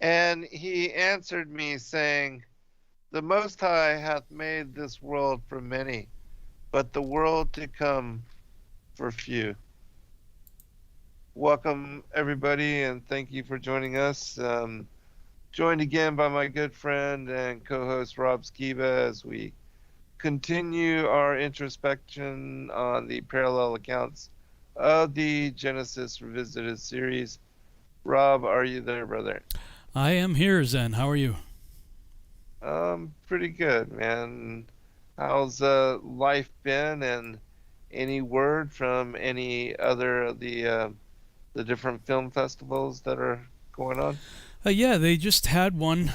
And he answered me, saying, The Most High hath made this world for many, but the world to come for few. Welcome, everybody, and thank you for joining us. Joined again by my good friend and co-host Rob Skiba as we continue our introspection on the parallel accounts of the Genesis Revisited series. Rob, are you there, brother? I am here, Zen. How are you? Pretty good, man. How's life been, and any word from any other of the different film festivals that are going on? Yeah, they just had one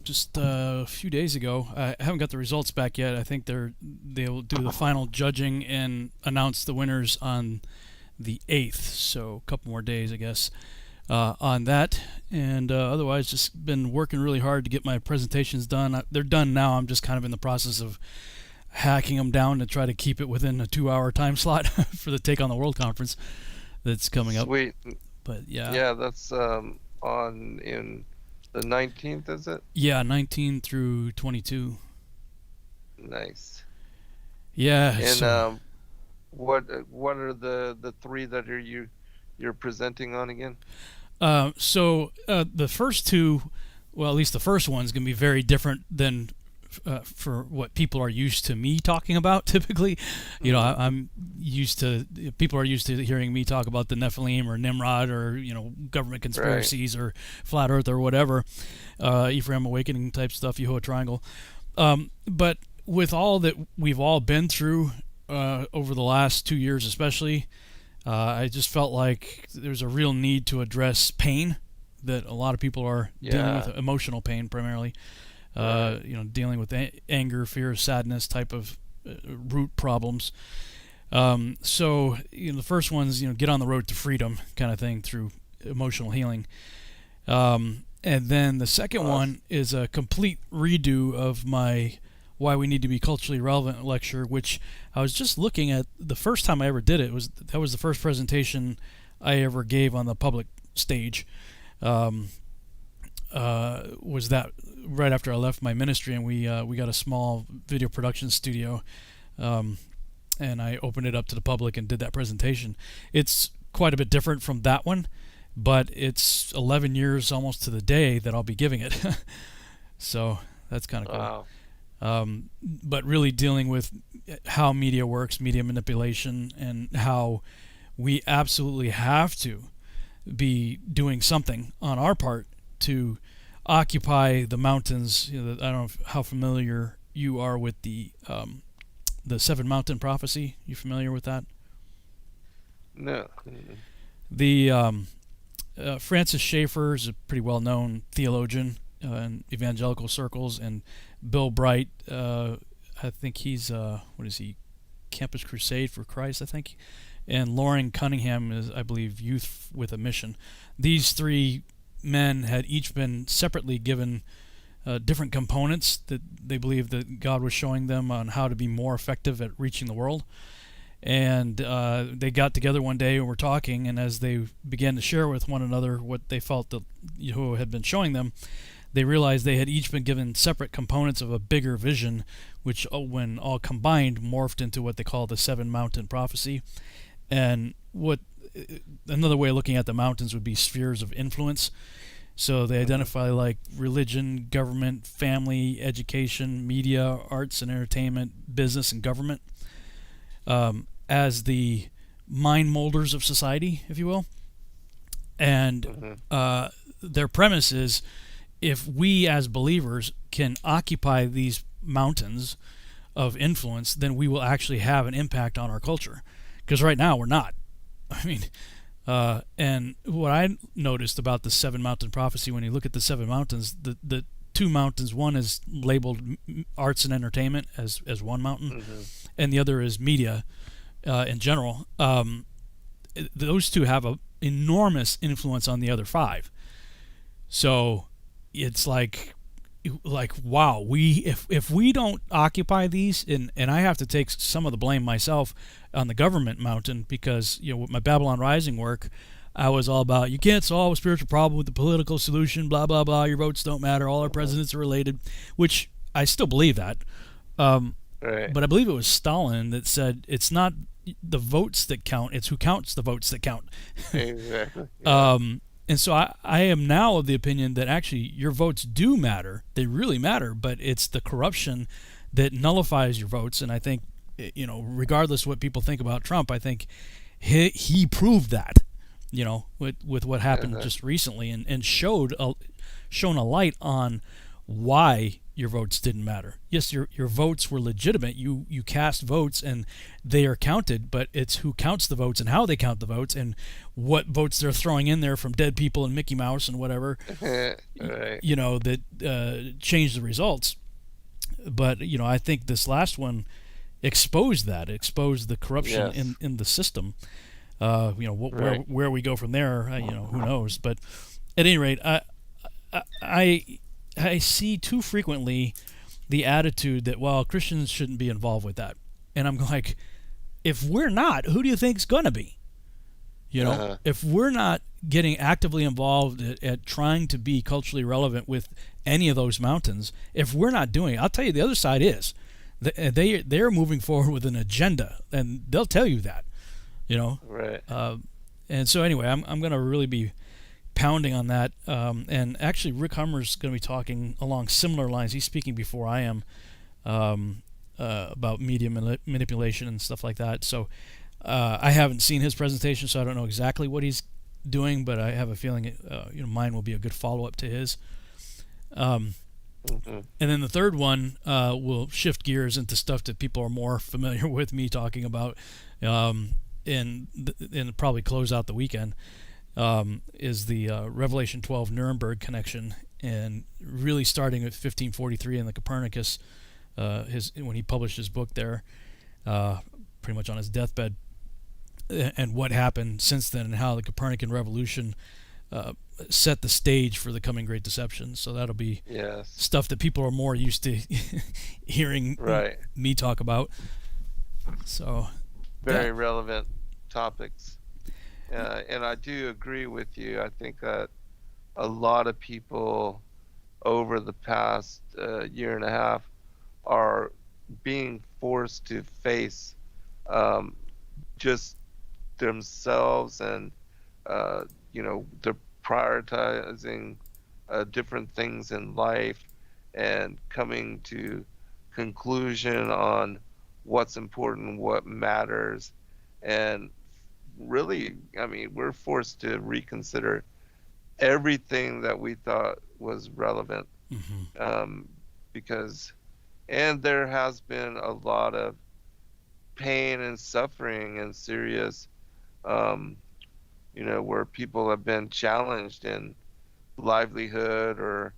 just a few days ago. I haven't got the results back yet. I think they'll do the final judging and announce the winners on the 8th, so a couple more days, I guess, on that. And otherwise, just been working really hard to get my presentations done. They're done now. I'm just kind of in the process of hacking them down to try to keep it within a 2-hour time slot for the Take on the World conference that's coming up. Sweet. But yeah. Yeah, that's on in the 19th, is it? Yeah, 19 through 22. Nice. Yeah. And what are the three that you're presenting on again? So the first two, well, at least the first one's going to be very different than for what people are used to me talking about typically. You know, I'm used to, people are used to hearing me talk about the Nephilim or Nimrod or, government conspiracies or flat earth or whatever, Ephraim Awakening type stuff, Yehoah Triangle. But with all that we've all been through over the last 2 years especially, I just felt like there's a real need to address pain that a lot of people are dealing with, emotional pain primarily. Dealing with anger, fear, sadness type of root problems. So the first one's get on the road to freedom kind of thing through emotional healing. And then the second one is a complete redo of my Why We Need to Be Culturally Relevant lecture, which I was just looking at. The first time I ever did it was the first presentation I ever gave on the public stage. Was that right after I left my ministry, and we got a small video production studio, and I opened it up to the public and did that presentation. It's quite a bit different from that one, but it's 11 years almost to the day that I'll be giving it. So that's kind of cool. Wow. But really dealing with how media works, media manipulation, and how we absolutely have to be doing something on our part to occupy the mountains. I don't know how familiar you are with the Seven Mountain Prophecy. You familiar with that? No. The Francis Schaeffer is a pretty well-known theologian in evangelical circles, and Bill Bright, I think he's what is he? Campus Crusade for Christ, I think. And Lauren Cunningham is, I believe, Youth with a Mission. These three men had each been separately given different components that they believed that God was showing them on how to be more effective at reaching the world. And they got together one day and were talking, and as they began to share with one another what they felt that Yehoah had been showing them, they realized they had each been given separate components of a bigger vision, which when all combined morphed into what they call the Seven Mountain Prophecy. And what another way of looking at the mountains would be spheres of influence. So they identify like religion, government, family, education, media, arts and entertainment, business, and government as the mind molders of society, if you will. And their premise is, if we as believers can occupy these mountains of influence, then we will actually have an impact on our culture. Because right now we're not. I mean, and what I noticed about the Seven Mountain Prophecy, when you look at the seven mountains, the two mountains, one is labeled arts and entertainment as one mountain, and the other is media in general. Those two have an enormous influence on the other five. So it's like wow, if we don't occupy these, and I have to take some of the blame myself on the government mountain, because with my Babylon Rising work, I was all about you can't solve a spiritual problem with the political solution, blah blah blah. Your votes don't matter. All our presidents are related, which I still believe that. Right. But I believe it was Stalin that said it's not the votes that count; it's who counts the votes that count. Exactly. Yeah. And so I am now of the opinion that actually your votes do matter; they really matter. But it's the corruption that nullifies your votes. And I think, regardless of what people think about Trump, I think he proved that. With what happened just recently, and shone a light on why your votes didn't matter. Yes, your votes were legitimate. You cast votes and they are counted, but it's who counts the votes and how they count the votes and what votes they're throwing in there from dead people and Mickey Mouse and whatever, Right. that change the results. But I think this last one exposed the corruption Yes. in the system. Right. Where we go from there, who knows? But at any rate, I see too frequently the attitude that, well, Christians shouldn't be involved with that. And I'm like, if we're not, who do you think's going to be? If we're not getting actively involved at trying to be culturally relevant with any of those mountains, if we're not doing it, I'll tell you the other side is. They're moving forward with an agenda, and they'll tell you that, Right. And so anyway, I'm going to really be pounding on that. And actually, Rick Hummer's going to be talking along similar lines. He's speaking before I am about media manipulation and stuff like that. So I haven't seen his presentation, so I don't know exactly what he's doing, but I have a feeling mine will be a good follow-up to his. And then the third one will shift gears into stuff that people are more familiar with me talking about, and probably close out the weekend. Is the Revelation 12 Nuremberg connection, and really starting at 1543 in the Copernicus, when he published his book there, pretty much on his deathbed, and what happened since then, and how the Copernican revolution set the stage for the coming Great Deception. So that'll be stuff that people are more used to hearing me talk about. So very relevant topics. And I do agree with you. I think that a lot of people over the past year and a half are being forced to face just themselves, and they're prioritizing different things in life and coming to conclusion on what's important, what matters, and really, I mean, we're forced to reconsider everything that we thought was relevant, and there has been a lot of pain and suffering and serious, where people have been challenged in livelihood, or,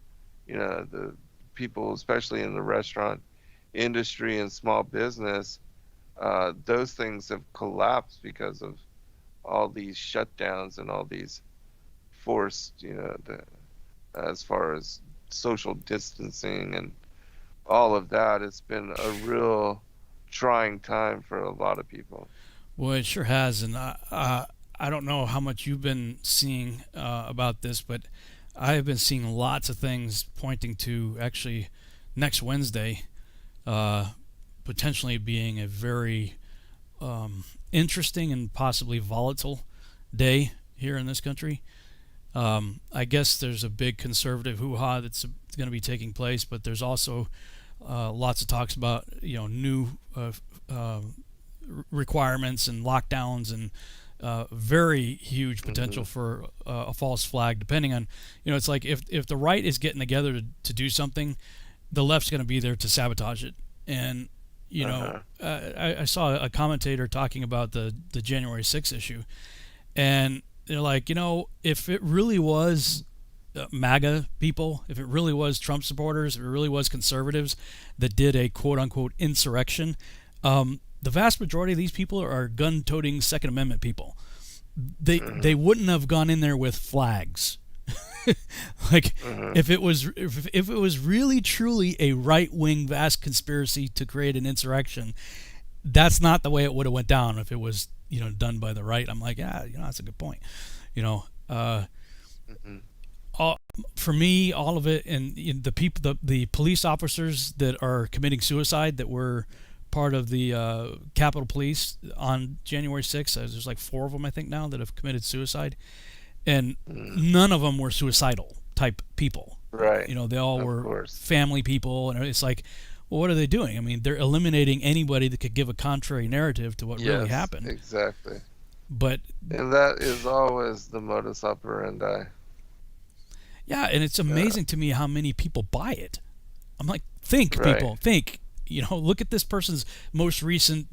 the people, especially in the restaurant industry and small business, those things have collapsed because of all these shutdowns and all these forced, as far as social distancing and all of that. It's been a real trying time for a lot of people. Well, it sure has, and I don't know how much you've been seeing about this, but I have been seeing lots of things pointing to actually next Wednesday potentially being a very interesting and possibly volatile day here in this country. I guess there's a big conservative hoo-ha that's going to be taking place, but there's also lots of talks about new requirements and lockdowns, and very huge potential for a false flag, depending on, it's like if the right is getting together to do something, the left's going to be there to sabotage it. And I saw a commentator talking about the January 6th issue, and they're like, if it really was MAGA people, if it really was Trump supporters, if it really was conservatives that did a quote-unquote insurrection, the vast majority of these people are gun-toting Second Amendment people. They wouldn't have gone in there with flags. Like, if it was really truly a right-wing vast conspiracy to create an insurrection, that's not the way it would have went down if it was done by the right. I'm like, that's a good point. You know, Hmm. all, for me, all of it, and the people, the police officers that are committing suicide that were part of the Capitol Police on January 6th. There's like 4 of them, I think, now that have committed suicide, and Mm. none of them were suicidal type people. Right. They all Of were course. family people, and it's like, well, what are they doing? I mean, they're eliminating anybody that could give a contrary narrative to what really Yes, happened. exactly. But And that is always the modus operandi. yeah, and it's Yeah. amazing to me how many people buy it. I'm like, think, Right. people, think. Look at this person's most recent,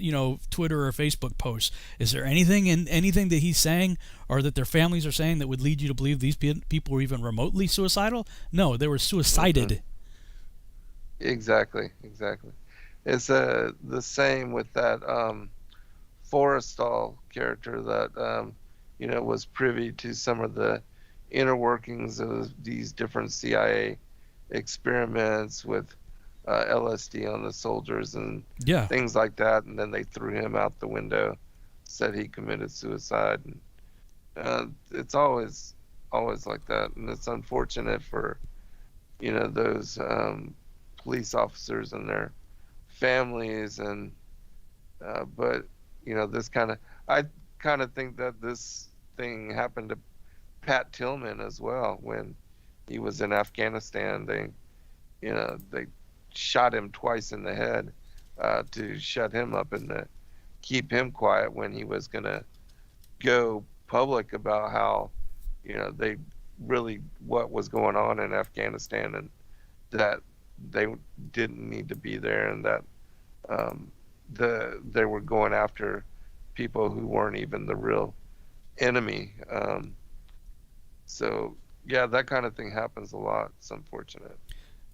Twitter or Facebook post. Is there anything that he's saying or that their families are saying that would lead you to believe these people were even remotely suicidal? No, they were Hmm. suicided. Exactly. Exactly. It's the same with that Forrestal character that was privy to some of the inner workings of these different CIA experiments with LSD on the soldiers and Yeah, things like that, and then they threw him out the window, said he committed suicide. And, it's always like that, and it's unfortunate for those police officers and their families, and but this kind of I kind of think that this thing happened to Pat Tillman as well when he was in Afghanistan. They shot him twice in the head to shut him up and to keep him quiet when he was going to go public about how they really what was going on in Afghanistan, and that they didn't need to be there, and that um, they were going after people who weren't even the real enemy. So yeah, that kind of thing happens a lot. It's unfortunate.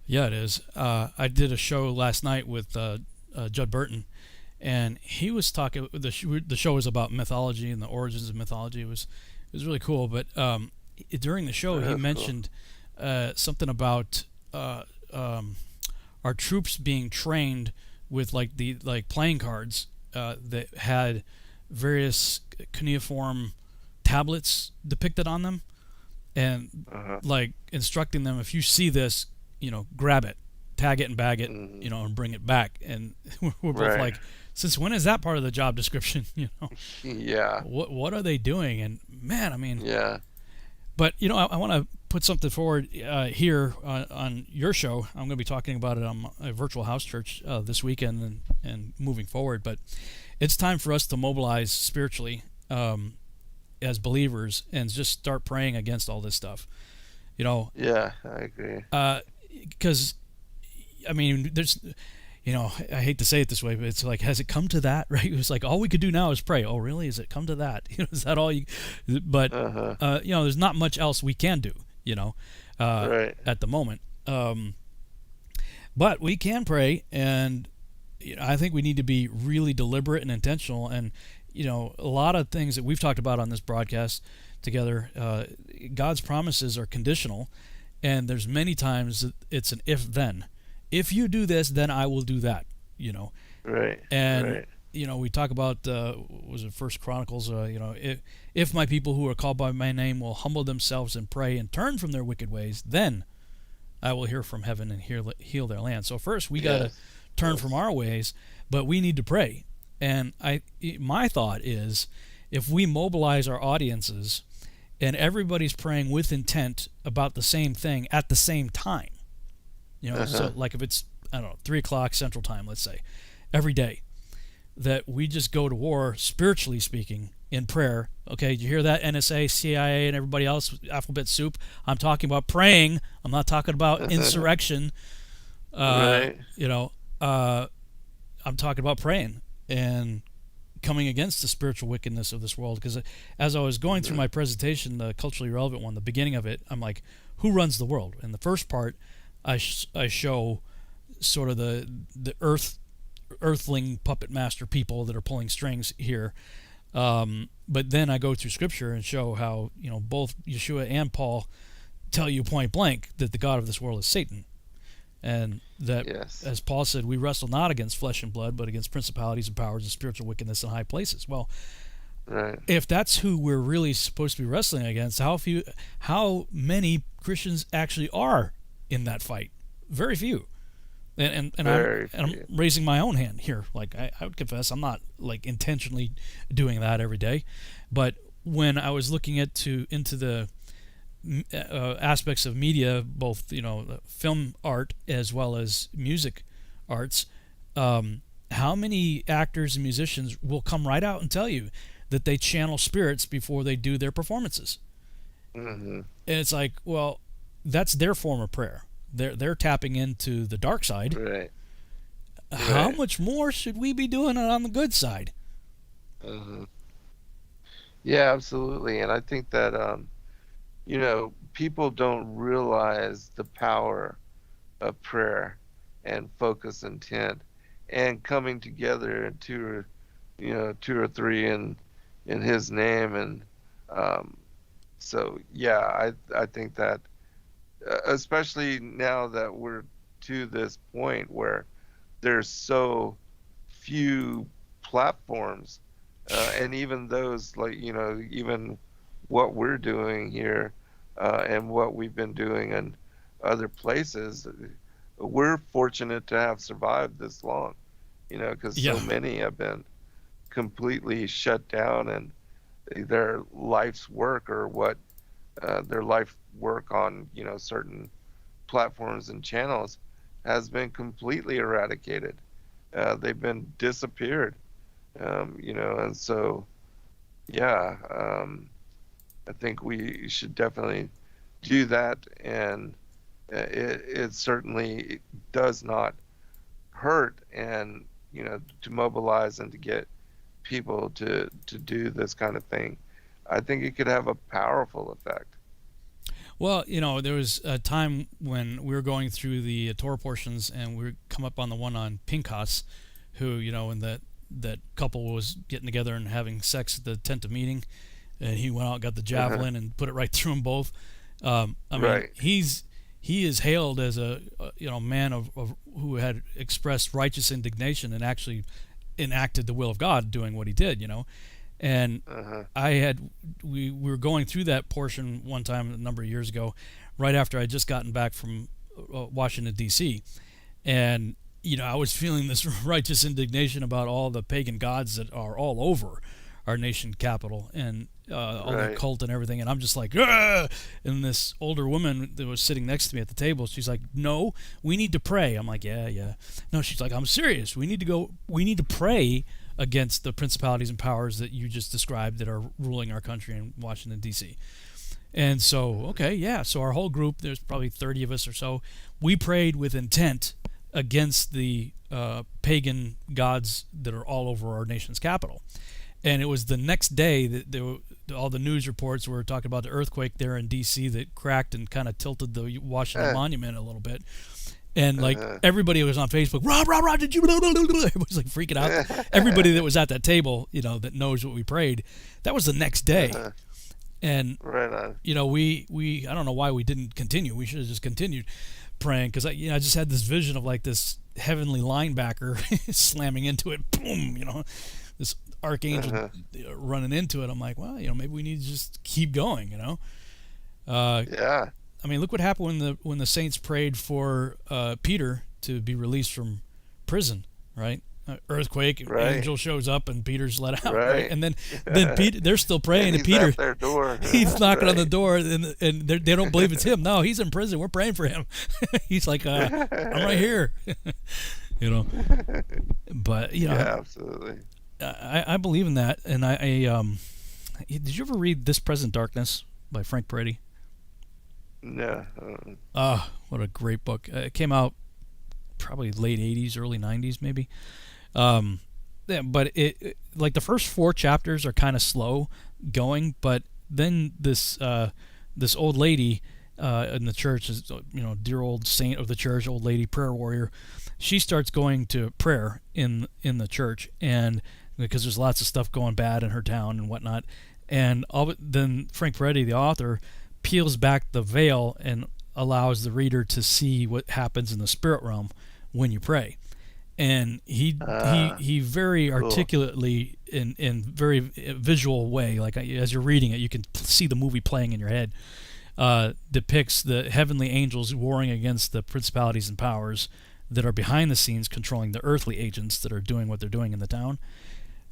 yeah, it is. I did a show last night with Judd Burton, and he was talking. The show was about mythology and the origins of mythology. It was really cool. But during the show, Oh, he that's cool. mentioned something about uh, um, our troops being trained with like playing cards that had various cuneiform tablets depicted on them, and Uh-huh. like instructing them, if you see this, grab it, tag it and bag it, Hmm. and bring it back. And we're both Right. like, since when is that part of the job description? Yeah. What are they doing? And man, I mean, Yeah. but I want to put something forward here on your show. I'm going to be talking about it on a virtual house church this weekend and moving forward. But it's time for us to mobilize spiritually as believers and just start praying against all this stuff. You know, Yeah. I agree. because I mean, there's, I hate to say it this way, but it's like, has it come to that, right? It's like all we could do now is pray. Oh, really? Is it come to that? Is that all you? But Uh-huh. there's not much else we can do, Right. at the moment. But we can pray, and I think we need to be really deliberate and intentional. And a lot of things that we've talked about on this broadcast together, God's promises are conditional, and there's many times that it's an if-then. If you do this, then I will do that. Right. And Right. we talk about was it First Chronicles? If my people who are called by my name will humble themselves and pray and turn from their wicked ways, then I will hear from heaven and heal their land. So first we got to Yes. turn from Yes. our ways, but we need to pray. And my thought is, if we mobilize our audiences and everybody's praying with intent about the same thing at the same time, so Uh-huh. like if it's, I don't know, 3 o'clock Central Time, let's say, every day, that we just go to war, spiritually speaking, in prayer. Okay, you hear that, NSA, CIA, and everybody else, alphabet soup? I'm talking about praying. I'm not talking about insurrection. Uh, Right. you know, uh, I'm talking about praying and coming against the spiritual wickedness of this world. Because as I was going through Hmm. my presentation, the culturally relevant one, the beginning of it, I'm like, who runs the world? In the first part, I show sort of the earthling puppet master people that are pulling strings here. But then I go through scripture and show how both Yeshua and Paul tell you point blank that the god of this world is Satan, and that, Yes. as Paul said, we wrestle not against flesh and blood, but against principalities and powers and spiritual wickedness in high places. Well, Right. If that's who we're really supposed to be wrestling against, how many Christians actually are in that fight? Very few. And Very I'm few. raising my own hand here. Like I would confess, I'm not like intentionally doing that every day, but when I was looking into the aspects of media, both film art as well as music arts, how many actors and musicians will come right out and tell you that they channel spirits before they do their performances? Mm-hmm. And it's like, well, that's their form of prayer. They're tapping into the dark side. Right. How Right. much more should we be doing it on the good side? Mm-hmm. Yeah, absolutely. And I think that people don't realize the power of prayer and focus, intent, and coming together in two or three in His name. And um, so, yeah, I think that especially now that we're to this point where there's so few platforms, and even those, like, even what we're doing here, and what we've been doing in other places, we're fortunate to have survived this long, because so Yeah, many have been completely shut down, and their life's work, or what their life work on, certain platforms and channels, has been completely eradicated. They've been disappeared, and so, yeah, I think we should definitely do that. And it certainly does not hurt, and to mobilize and to get people to do this kind of thing. I think it could have a powerful effect. well, there was a time when we were going through the Torah portions, and we come up on the one on Pinchas, who, when that couple was getting together and having sex at the tent of meeting, and he went out and got the Uh-huh. javelin and put it right through them both. I mean, Right. he is hailed as a man of who had expressed righteous indignation and actually enacted the will of God, doing what he did. And Uh-huh. we were going through that portion one time a number of years ago, right after I just gotten back from Washington D.C. And I was feeling this righteous indignation about all the pagan gods that are all over our nation capital, and all the Right. occult and everything. And I'm just like, "Ugh!" And this older woman that was sitting next to me at the table, she's like, "No, we need to pray." I'm like, "Yeah, yeah." No, she's like, "I'm serious. We need to go. We need to pray against the principalities and powers that you just described that are ruling our country in Washington D.C." And so, okay, yeah. So our whole group, there's probably 30 of us or so, we prayed with intent against the pagan gods that are all over our nation's capital. And it was the next day that all the news reports were talking about the earthquake there in D.C. that cracked and kind of tilted the Washington Uh, Monument a little bit. And like uh-huh. everybody was on Facebook, Rob, did you? Everybody's like freaking out. Everybody that was at that table, that knows what we prayed, that was the next day. Uh-huh. And Right on. we I don't know why we didn't continue. We should have just continued praying, because I just had this vision of like this heavenly linebacker slamming into it, boom, this archangel Uh-huh. running into it. I'm like, well, maybe we need to just keep going. Uh, Yeah. I mean, look what happened when the saints prayed for Peter to be released from prison, right? Earthquake, Right. angel shows up, and Peter's let out, right? Right. And then Peter, they're still praying, And and he's Peter, at their door. he's knocking on the Right. door, and they don't believe it's him. No, he's in prison. We're praying for him. He's like, I'm right here, you know. But Yeah, absolutely. I believe in that, and did you ever read This Present Darkness by Frank Peretti? No. Ah, what a great book! It came out probably late '80s, early '90s, maybe. Yeah, but like the first 4 chapters are kind of slow going, but then this old lady in the church, is dear old saint of the church, old lady prayer warrior. She starts going to prayer in the church, and because there's lots of stuff going bad in her town and whatnot, and then Frank Peretti, the author, peels back the veil and allows the reader to see what happens in the spirit realm when you pray. and Ah, he very cool. articulately in very visual way, like as you're reading it, you can see the movie playing in your head. Depicts the heavenly angels warring against the principalities and powers that are behind the scenes controlling the earthly agents that are doing what they're doing in the town.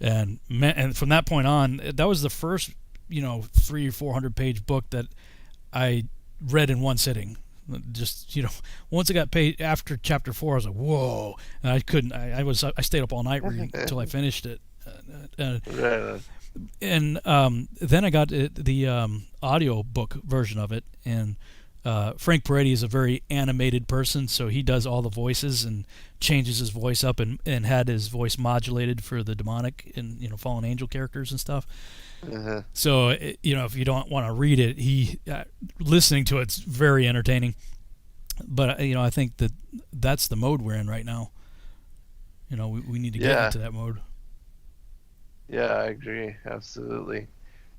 And from that point on, that was the first 300-400 page book that I read in one sitting. Just once I got paid after chapter 4, I was like, whoa! And I couldn't. I stayed up all night reading until I finished it. Right on. And then I got the audio book version of it, and Frank Peretti is a very animated person, so he does all the voices and changes his voice up, and had his voice modulated for the demonic and fallen angel characters and stuff. Uh-huh. So if you don't want to read it, he listening to it's very entertaining. But I think that's the mode we're in right now. We need to get Yeah, into that mode. yeah, I agree, absolutely.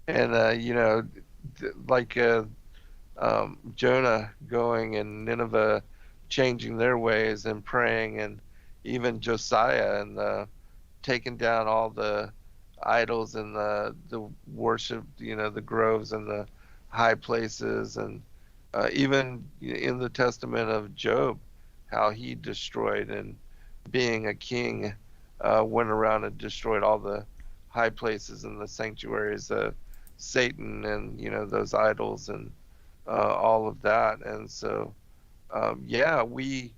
And like Jonah going and Nineveh changing their ways and praying, and even Josiah and taking down all the idols and the worship, the groves and the high places, and even in the testament of Job, how he destroyed and being a king, went around and destroyed all the high places and the sanctuaries of Satan, and those idols, and all of that. And so yeah, we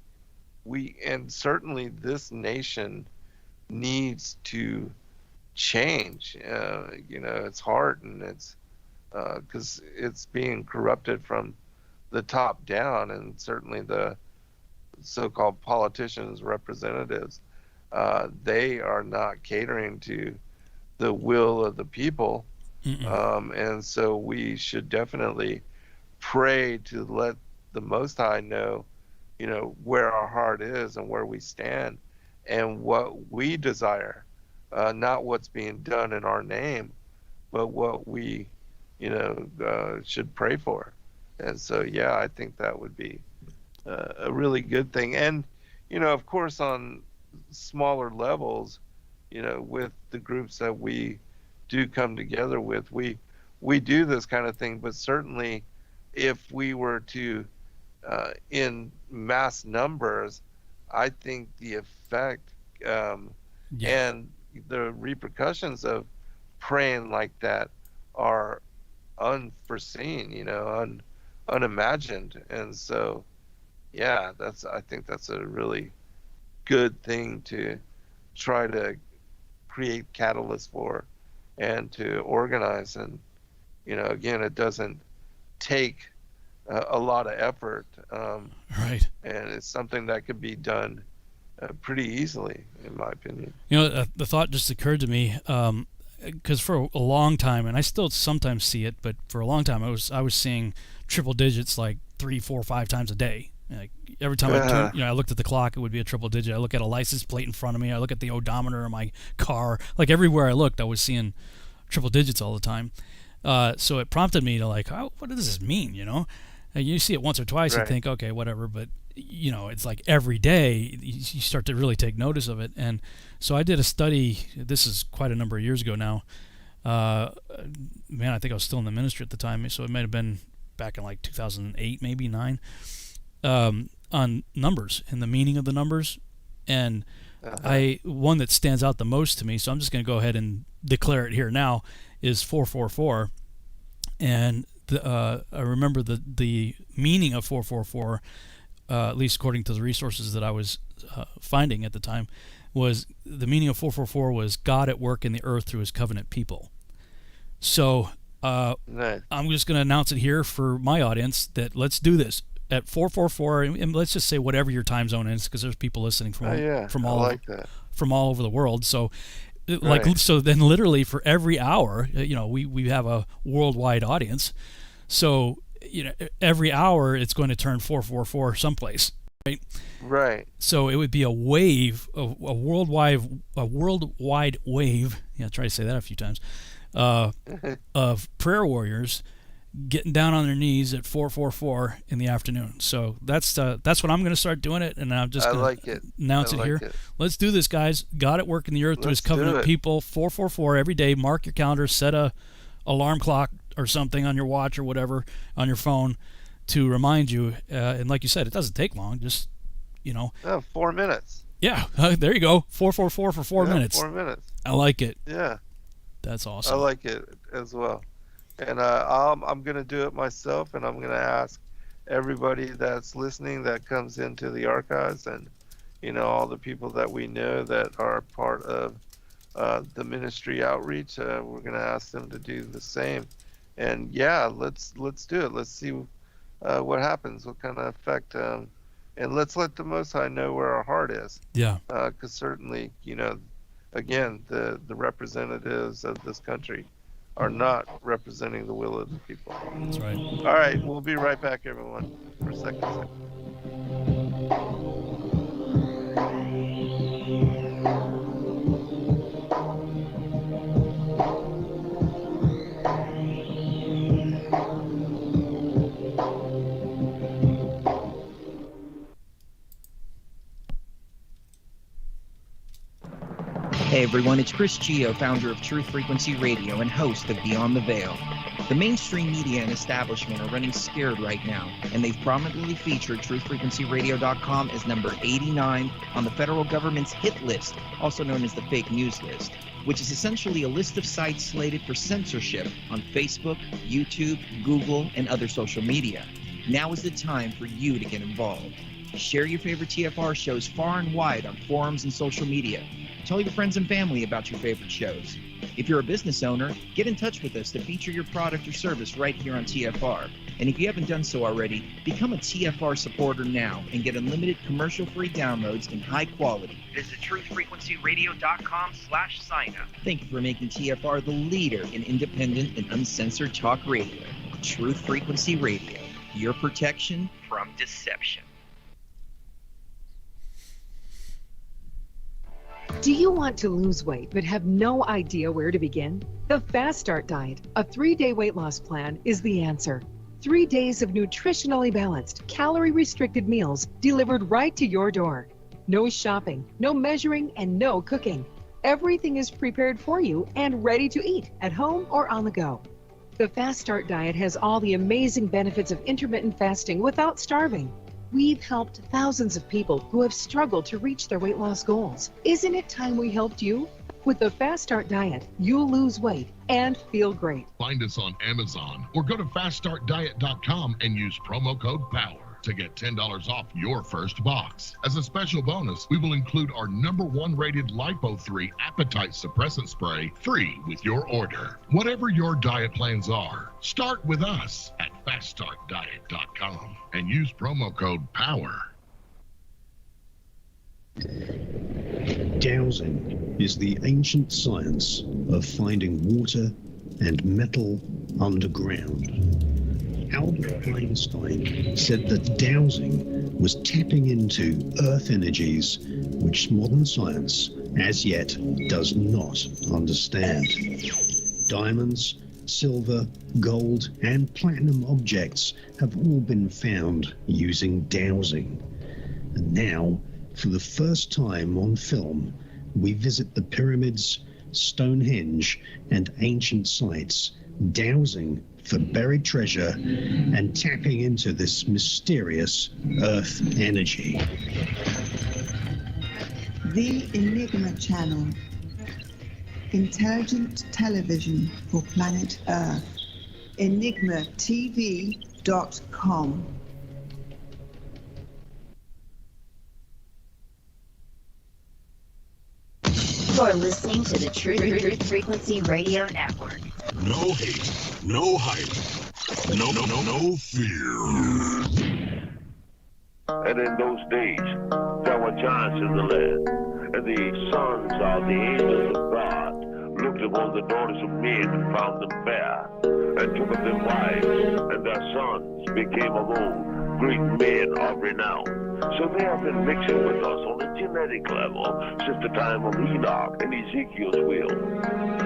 and certainly this nation needs to change. It's hard, and it's because it's being corrupted from the top down, and certainly the so-called politicians, representatives, they are not catering to the will of the people. Mm-mm. And so we should definitely pray to let the Most High know, where our heart is and where we stand and what we desire, not what's being done in our name, but what we, should pray for. And so, yeah, I think that would be a really good thing. And, of course, on smaller levels, with the groups that we do come together with, we do this kind of thing. But certainly, if we were to, in mass numbers, I think the effect, Yeah. and the repercussions of praying like that are unforeseen, unimagined. And so, yeah, I think that's a really good thing to try to create catalysts for and to organize. And, again, it doesn't take a lot of effort, Right. and it's something that could be done pretty easily, in my opinion. The thought just occurred to me, because for a long time, and I still sometimes see it, but for a long time, I was seeing triple digits like 3, 4, 5 times a day. Like every time I looked at the clock, it would be a triple digit. I look at a license plate in front of me. I look at the odometer in my car. Like everywhere I looked, I was seeing triple digits all the time. So it prompted me to like, oh, what does this mean? And you see it once or twice, you Right. think, okay, whatever. But it's like every day you start to really take notice of it. And so I did a study. This is quite a number of years ago now. Uh, Man, I think I was still in the ministry at the time, so it might have been back in like 2008, maybe 9, on numbers and the meaning of the numbers. And Uh-huh. I one that stands out the most to me, so I'm just going to go ahead and declare it here now, is 444. And I remember the meaning of 444, at least according to the resources that I was finding at the time, was the meaning of 444 was God at work in the earth through his covenant people. So Nice. I'm just going to announce it here for my audience that let's do this at 444, and let's just say whatever your time zone is, because there's people listening Oh, yeah, from I all over like that. the world. So Right. so then literally for every hour, we have a worldwide audience. So every hour it's going to turn 444 someplace, right? Right. So it would be a wave, a worldwide wave. Yeah, try to say that a few times, uh, of prayer warriors getting down on their knees at 4:44 in the afternoon. So that's what I'm going to start doing it, and I'm just going to announce it here. Let's do this, guys. God at work in the earth to His covenant people. 4:44 every day. Mark your calendar. Set a alarm clock or something on your watch or whatever on your phone to remind you. And like you said, it doesn't take long. Just 4 minutes. Yeah, there you go. 4:44 for 4 minutes. 4 minutes. I like it. Yeah, that's awesome. I like it as well. And I'm going to do it myself, and I'm going to ask everybody that's listening that comes into the archives, and all the people that we know that are part of the ministry outreach. We're going to ask them to do the same. And yeah, let's do it. Let's see what happens, what kind of effect. And let's let the Most High know where our heart is. Yeah. Because certainly, again, the representatives of this country are not representing the will of the people. That's right. All right, we'll be right back, everyone, for a second. Hey everyone, it's Chris Gio, founder of Truth Frequency Radio and host of Beyond the Veil. The mainstream media and establishment are running scared right now, and they've prominently featured TruthFrequencyRadio.com as number 89 on the federal government's hit list, also known as the fake news list, which is essentially a list of sites slated for censorship on Facebook, YouTube, Google, and other social media. Now is the time for you to get involved. Share your favorite TFR shows far and wide on forums and social media. Tell your friends and family about your favorite shows. If you're a business owner, get in touch with us to feature your product or service right here on TFR. And if you haven't done so already, become a TFR supporter now and get unlimited commercial-free downloads in high quality. Visit truthfrequencyradio.com/sign-up. Thank you for making TFR the leader in independent and uncensored talk radio. Truth Frequency Radio, your protection from deception. Do you want to lose weight but have no idea where to begin? The Fast Start Diet, a 3-day weight loss plan, is the answer. 3 days of nutritionally balanced, calorie-restricted meals delivered right to your door. No shopping, no measuring, and no cooking. Everything is prepared for you and ready to eat at home or on the go. The Fast Start Diet has all the amazing benefits of intermittent fasting without starving. We've helped thousands of people who have struggled to reach their weight loss goals. Isn't it time we helped you? With the Fast Start Diet, you'll lose weight and feel great. Find us on Amazon or go to faststartdiet.com and use promo code POWER to get $10 off your first box. As a special bonus, we will include our #1 rated Lipo3 appetite suppressant spray free with your order. Whatever your diet plans are, start with us at faststartdiet.com and use promo code POWER. Dowsing is the ancient science of finding water and metal underground. Albert Einstein said that dowsing was tapping into earth energies which modern science as yet does not understand. Diamonds, silver, gold, and platinum objects have all been found using dowsing. And now, for the first time on film, we visit the pyramids, Stonehenge, and ancient sites, dowsing for buried treasure and tapping into this mysterious earth energy. The Enigma Channel. Intelligent television for planet Earth. EnigmaTV.com. You're listening to the Truth Frequency Radio Network. No hate, no hype, no fear. And in those days, there were giants in the land, and the sons of the angels of God looked upon the daughters of men and found them fair, and took of them wives, and their sons became of old great men of renown. So they have been mixing with us on a genetic level since the time of Enoch and Ezekiel's will.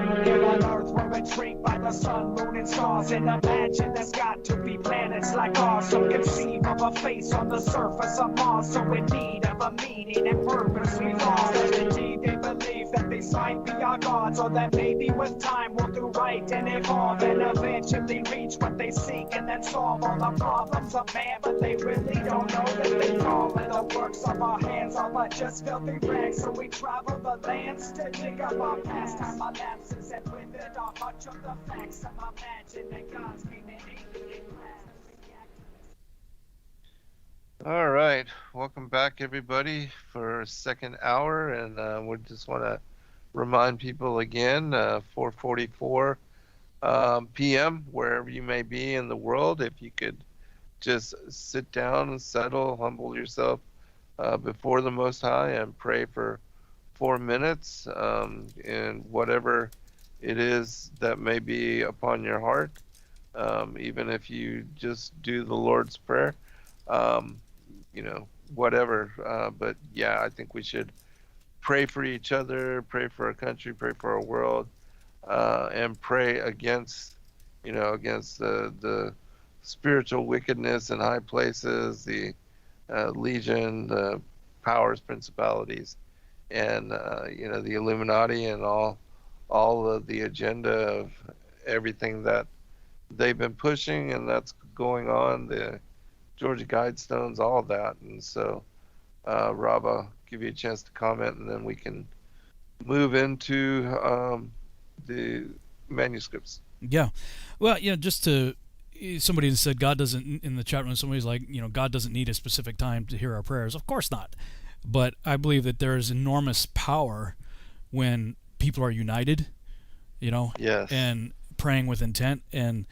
Here on Earth, we're intrigued by the sun, moon, and stars. And imagine there's got to be planets like ours. So conceive of a face on the surface of Mars. So in need of a meaning and purpose we lost. And indeed they believe that these might be our gods. Or that maybe with time we'll do right and evolve. And eventually reach what they seek and then solve all the problems of man. But they really don't know that they fall. And the works of our hands are but just filthy rags. So we travel the lands to dig up our past. Time elapses and with it are much of the facts. Some imagine that God's been an alien class. All right, welcome back everybody for a second hour, and we just want to remind people again, 4:44 p.m. wherever you may be in the world, if you could just sit down and settle, humble yourself before the Most High and pray for 4 minutes in whatever it is that may be upon your heart, even if you just do the Lord's Prayer, whatever. But yeah, I think we should pray for each other, pray for our country, pray for our world, and pray against the spiritual wickedness in high places, the legion, the powers, principalities, and the Illuminati, and all of the agenda of everything that they've been pushing and that's going on, the Georgia Guidestones, all of that. And so, Rob, I'll give you a chance to comment, and then we can move into the manuscripts. Yeah. Well, just to, somebody said God doesn't, in the chat room, somebody's like, God doesn't need a specific time to hear our prayers. Of course not. But I believe that there is enormous power when people are united, Yes. and praying with intent. And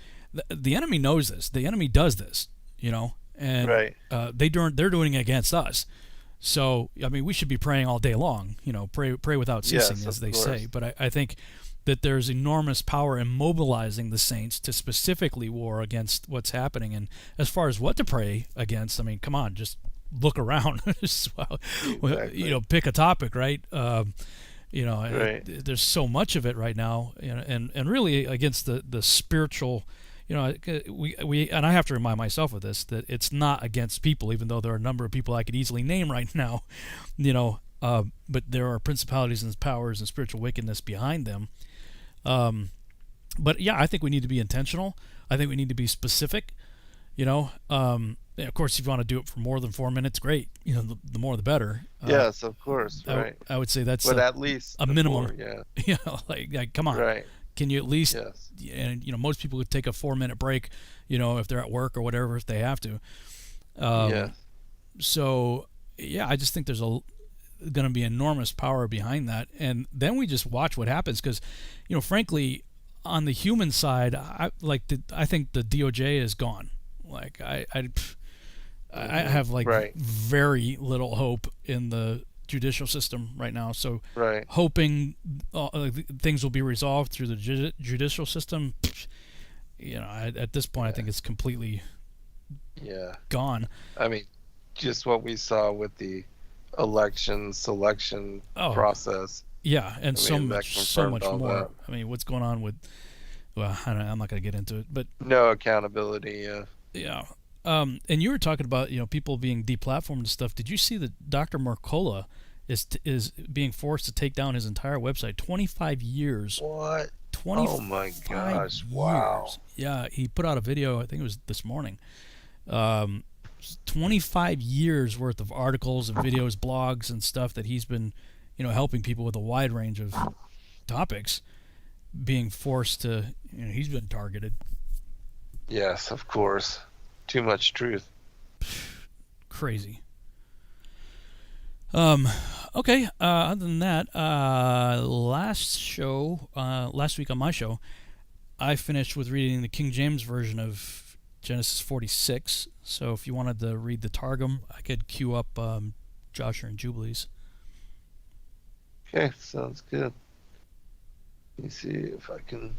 the enemy knows this. The enemy does this, and right. They're doing it against us. So, I mean, we should be praying all day long, pray without ceasing, Yes, as they course. say. But I think that there's enormous power in mobilizing the saints to specifically war against what's happening. And as far as what to pray against, I mean, come on, just look around. Exactly. Pick a topic, right? Right. There's so much of it right now, and really against the spiritual. We and I have to remind myself of this, that it's not against people, even though there are a number of people I could easily name right now, but there are principalities and powers and spiritual wickedness behind them. But yeah, I think we need to be intentional. I think we need to be specific. Of course, if you want to do it for more than 4 minutes, great. The more the better. Yes, of course. Right. I would say that's at least a minimum. 4, yeah. Like come on. Right. Can you at least? Yes. And most people would take a 4-minute break, if they're at work or whatever, if they have to. Yeah. So yeah, I just think there's going to be enormous power behind that, and then we just watch what happens, because, frankly, on the human side, I think the DOJ is gone. Like I have right. very little hope in the judicial system right now. So right. hoping things will be resolved through the judicial system, at this point, I think it's completely gone. I mean, just what we saw with the selection process. Yeah, and so much more. That. I mean, what's going on with? Well, I'm not going to get into it, but no accountability. Yeah. And you were talking about people being deplatformed and stuff. Did you see that Dr. Mercola is being forced to take down his entire website? 25 years. What? 25 Oh my gosh! years. Wow. Yeah, he put out a video. I think it was this morning. 25 years worth of articles and videos, blogs, and stuff that he's been, helping people with a wide range of topics, being forced to. He's been targeted. Yes, of course. Too much truth. Crazy. Okay. Other than that, last week on my show, I finished with reading the King James version of Genesis 46. So if you wanted to read the Targum, I could queue up Jasher and Jubilees. Okay, sounds good. Let me see if I can.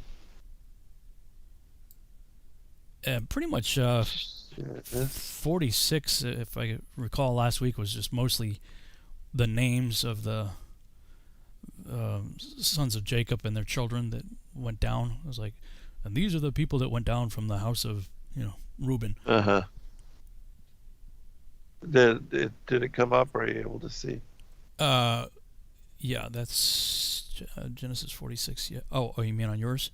Pretty much 46, if I recall, last week was just mostly the names of the sons of Jacob and their children that went down. It was like, and these are the people that went down from the house of, Reuben. Did it come up? Or are you able to see? Yeah, that's Genesis 46. Yeah. Oh, you mean on yours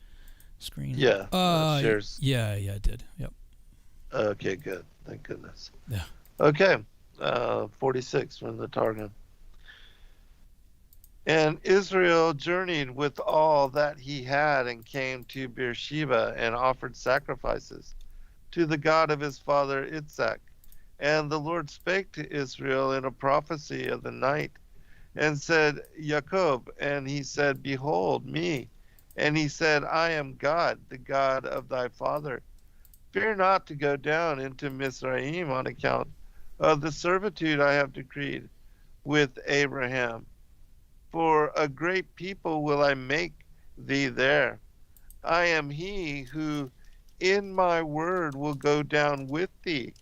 screen? Yeah. Shares. Yeah, I did. Yep. Okay, good. Thank goodness. Yeah. Okay. 46 from the Targum. And Israel journeyed with all that he had and came to Beersheba and offered sacrifices to the God of his father Isaac. And the Lord spake to Israel in a prophecy of the night and said, Jacob, and he said, Behold me. And he said, I am God, the God of thy father. Fear not to go down into Mizraim on account of the servitude I have decreed with Abraham. For a great people will I make thee there. I am he who in my word will go down with thee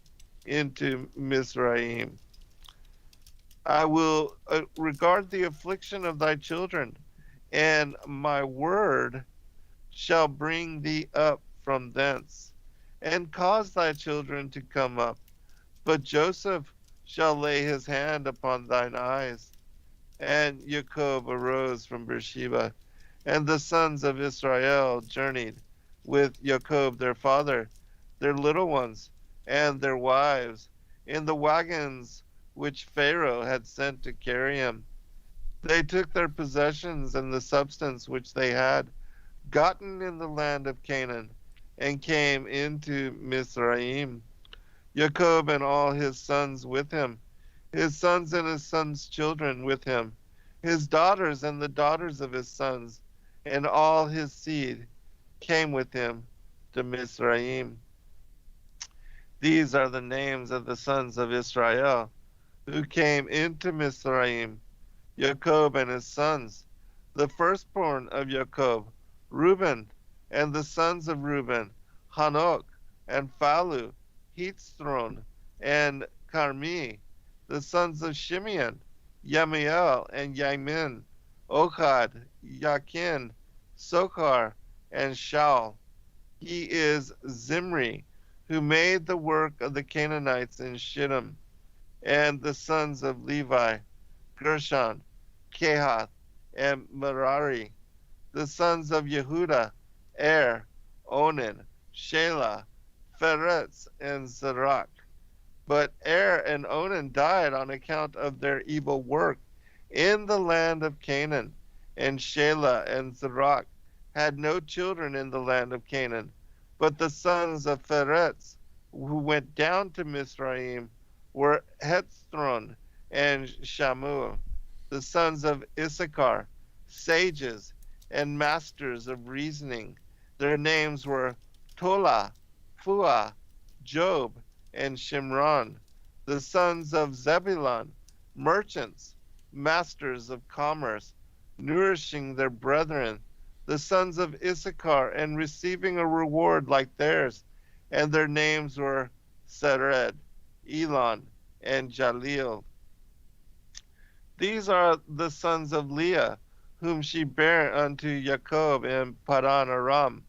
into Mizraim. I will regard the affliction of thy children, and my word shall bring thee up from thence, and cause thy children to come up. But Joseph shall lay his hand upon thine eyes. And Jacob arose from Beersheba, and the sons of Israel journeyed with Jacob their father, their little ones, and their wives, in the wagons which Pharaoh had sent to carry him. They took their possessions and the substance which they had gotten in the land of Canaan, and came into Mizraim. Jacob and all his sons with him, his sons and his sons' children with him, his daughters and the daughters of his sons, and all his seed came with him to Mizraim. These are the names of the sons of Israel who came into Mizraim, Jacob and his sons. The firstborn of Jacob, Reuben, and the sons of Reuben, Hanok, and Phalu, Hetzron, and Carmi. The sons of Shimeon, Yamiel, and Yamin, Ochad, Yakin, Sochar, and Shaul. He is Zimri, who made the work of the Canaanites in Shittim. And the sons of Levi, Gershon, Kehath, and Merari. The sons of Yehuda, Onan, Shelah, Pheretz, and Zerach. But and Onan died on account of their evil work in the land of Canaan. And Shelah and Zerach had no children in the land of Canaan. But the sons of Pheretz, who went down to Mizraim, were Hetzron and Shamu. The sons of Issachar, sages and masters of reasoning. Their names were Tola, Phua, Job, and Shimron. The sons of Zebulun, merchants, masters of commerce, nourishing their brethren. The sons of Issachar, and receiving a reward like theirs. And their names were Sered, Elon, and Jalil. These are the sons of Leah, whom she bare unto Jacob in Padan Aram,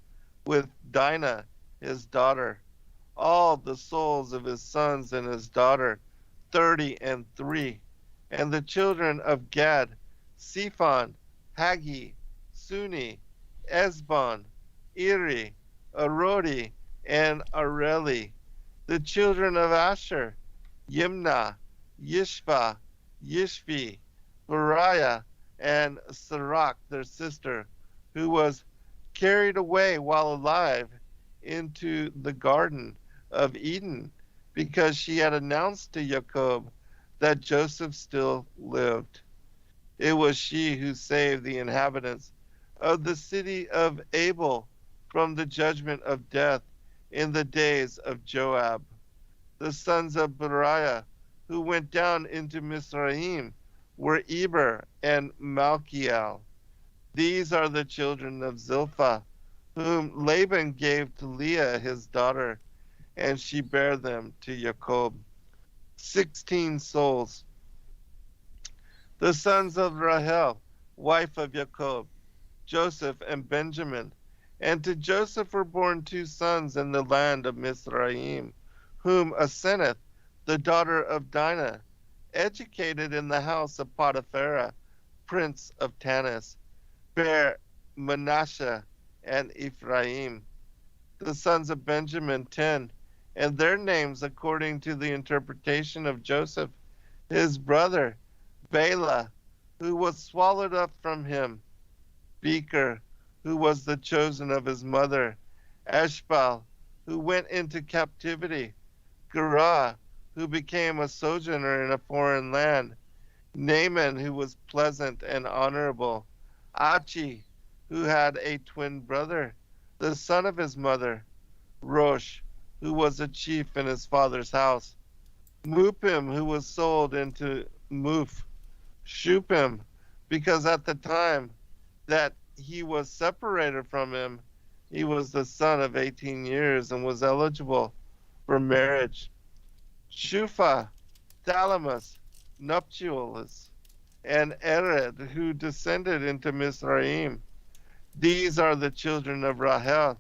with Dinah his daughter. All the souls of his sons and his daughter, 33. And the children of Gad, Cephon, Hagi, Suni, Esbon, Iri, Arodi, and Areli. The children of Asher, Yimnah, Yishva, Yishvi, Beriah, and Sirach, their sister, who was carried away while alive into the garden of Eden, because she had announced to Jacob that Joseph still lived. It was she who saved the inhabitants of the city of Abel from the judgment of death in the days of Joab. The sons of Beriah, who went down into Mizraim, were Eber and Malchiel. These are the children of Zilpah, whom Laban gave to Leah his daughter, and she bare them to Jacob. 16 souls. The sons of Rahel wife of Jacob, Joseph and Benjamin. And to Joseph were born 2 sons in the land of Mizraim, whom Asenath, the daughter of Dinah, educated in the house of Potiphar, prince of Tanis, bare Manasseh and Ephraim. The sons of Benjamin 10, and their names according to the interpretation of Joseph, his brother, Bela, who was swallowed up from him, Becher, who was the chosen of his mother, Eshbal, who went into captivity, Gerah, who became a sojourner in a foreign land, Naaman, who was pleasant and honorable, Achi, who had a twin brother, the son of his mother, Rosh, who was a chief in his father's house, Mupim, who was sold into Muf, Shupim, because at the time that he was separated from him, he was the son of 18 years and was eligible for marriage. Shufa, Thalamus, Nuptials, and Ered, who descended into Mizraim. These are the children of Rahel,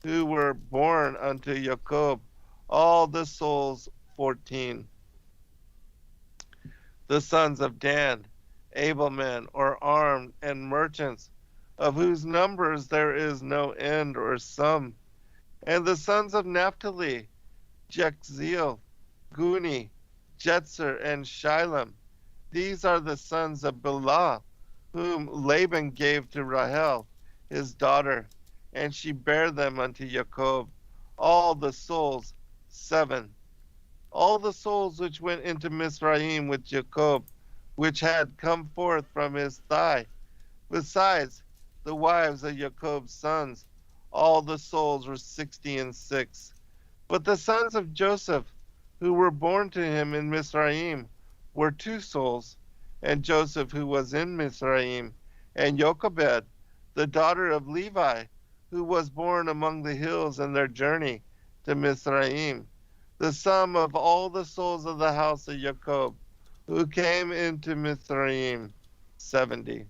who were born unto Jacob, all the souls 14. The sons of Dan, able men, or armed, and merchants, of whose numbers there is no end or sum. And the sons of Naphtali, Jechzeel, Guni, Jetzer, and Shilem. These are the sons of Bilhah, whom Laban gave to Rahel, his daughter, and she bare them unto Jacob, all the souls 7. All the souls which went into Mizraim with Jacob, which had come forth from his thigh, besides the wives of Jacob's sons, all the souls were 66. But the sons of Joseph, who were born to him in Mizraim, were 2 souls, and Joseph, who was in Mizraim, and Jochebed, the daughter of Levi, who was born among the hills in their journey to Mizraim, the sum of all the souls of the house of Jacob, who came into Mizraim, 70.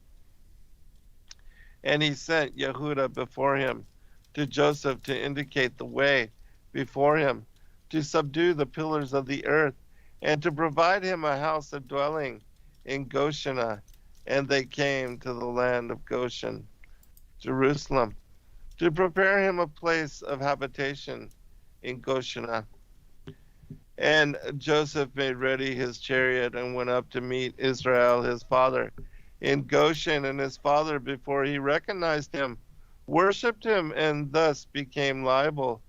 And he sent Yehuda before him to Joseph to indicate the way before him, to subdue the pillars of the earth, and to provide him a house of dwelling in Goshen. And they came to the land of Goshen, Jerusalem, to prepare him a place of habitation in Goshen. And Joseph made ready his chariot and went up to meet Israel his father in Goshen, and his father, before he recognized him, worshipped him, and thus became liable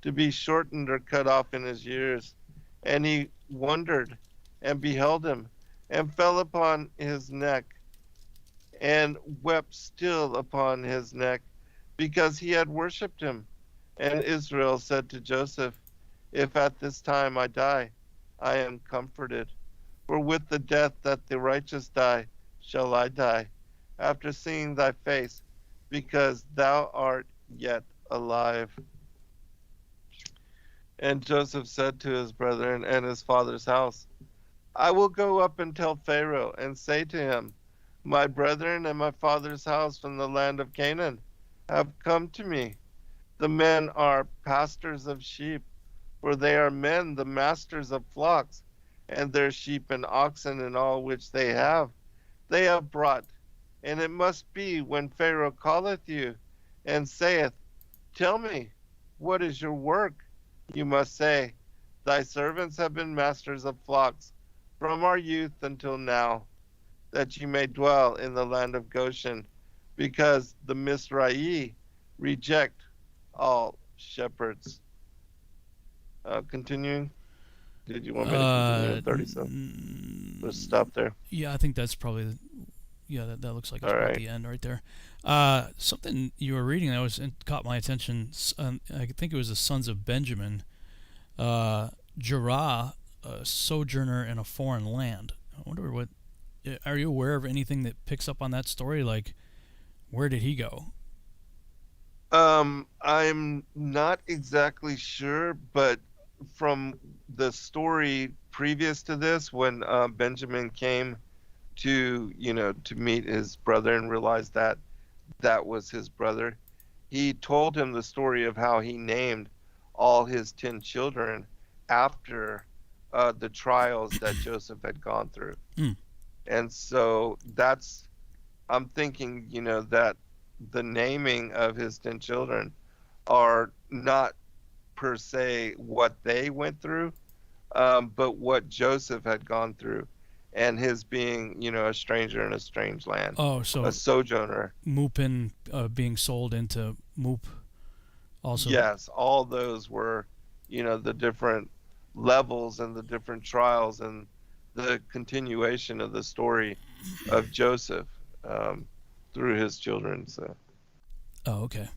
to be shortened or cut off in his years. And he wondered and beheld him, and fell upon his neck, and wept still upon his neck, because he had worshipped him. And Israel said to Joseph, if at this time I die, I am comforted. For with the death that the righteous die, shall I die, after seeing thy face, because thou art yet alive. And Joseph said to his brethren and his father's house, I will go up and tell Pharaoh, and say to him, my brethren and my father's house from the land of Canaan have come to me. The men are pastors of sheep, for they are men, the masters of flocks, and their sheep and oxen and all which they have brought. And it must be, when Pharaoh calleth you, and saith, tell me, what is your work? You must say, thy servants have been masters of flocks from our youth until now, that you may dwell in the land of Goshen, because the Mizrahi reject all shepherds. Continuing. Did you want me to continue at 37? Let's stop there. Yeah, I think that's probably. That looks like it's about the end right there. Something you were reading that caught my attention. I think it was the sons of Benjamin. Jerah, a sojourner in a foreign land. I wonder what. Are you aware of anything that picks up on that story? Like, where did he go? I'm not exactly sure, but from the story previous to this, when Benjamin came to, to meet his brother and realize that that was his brother. He told him the story of how he named all his 10 children after the trials that Joseph had gone through. And so I'm thinking, that the naming of his 10 children are not per se what they went through, but what Joseph had gone through, and his being, a stranger in a strange land. Oh, so a sojourner. Mupin being sold into Moop also. Yes, all those were, the different levels and the different trials and the continuation of the story of Joseph through his children. So. Oh, okay.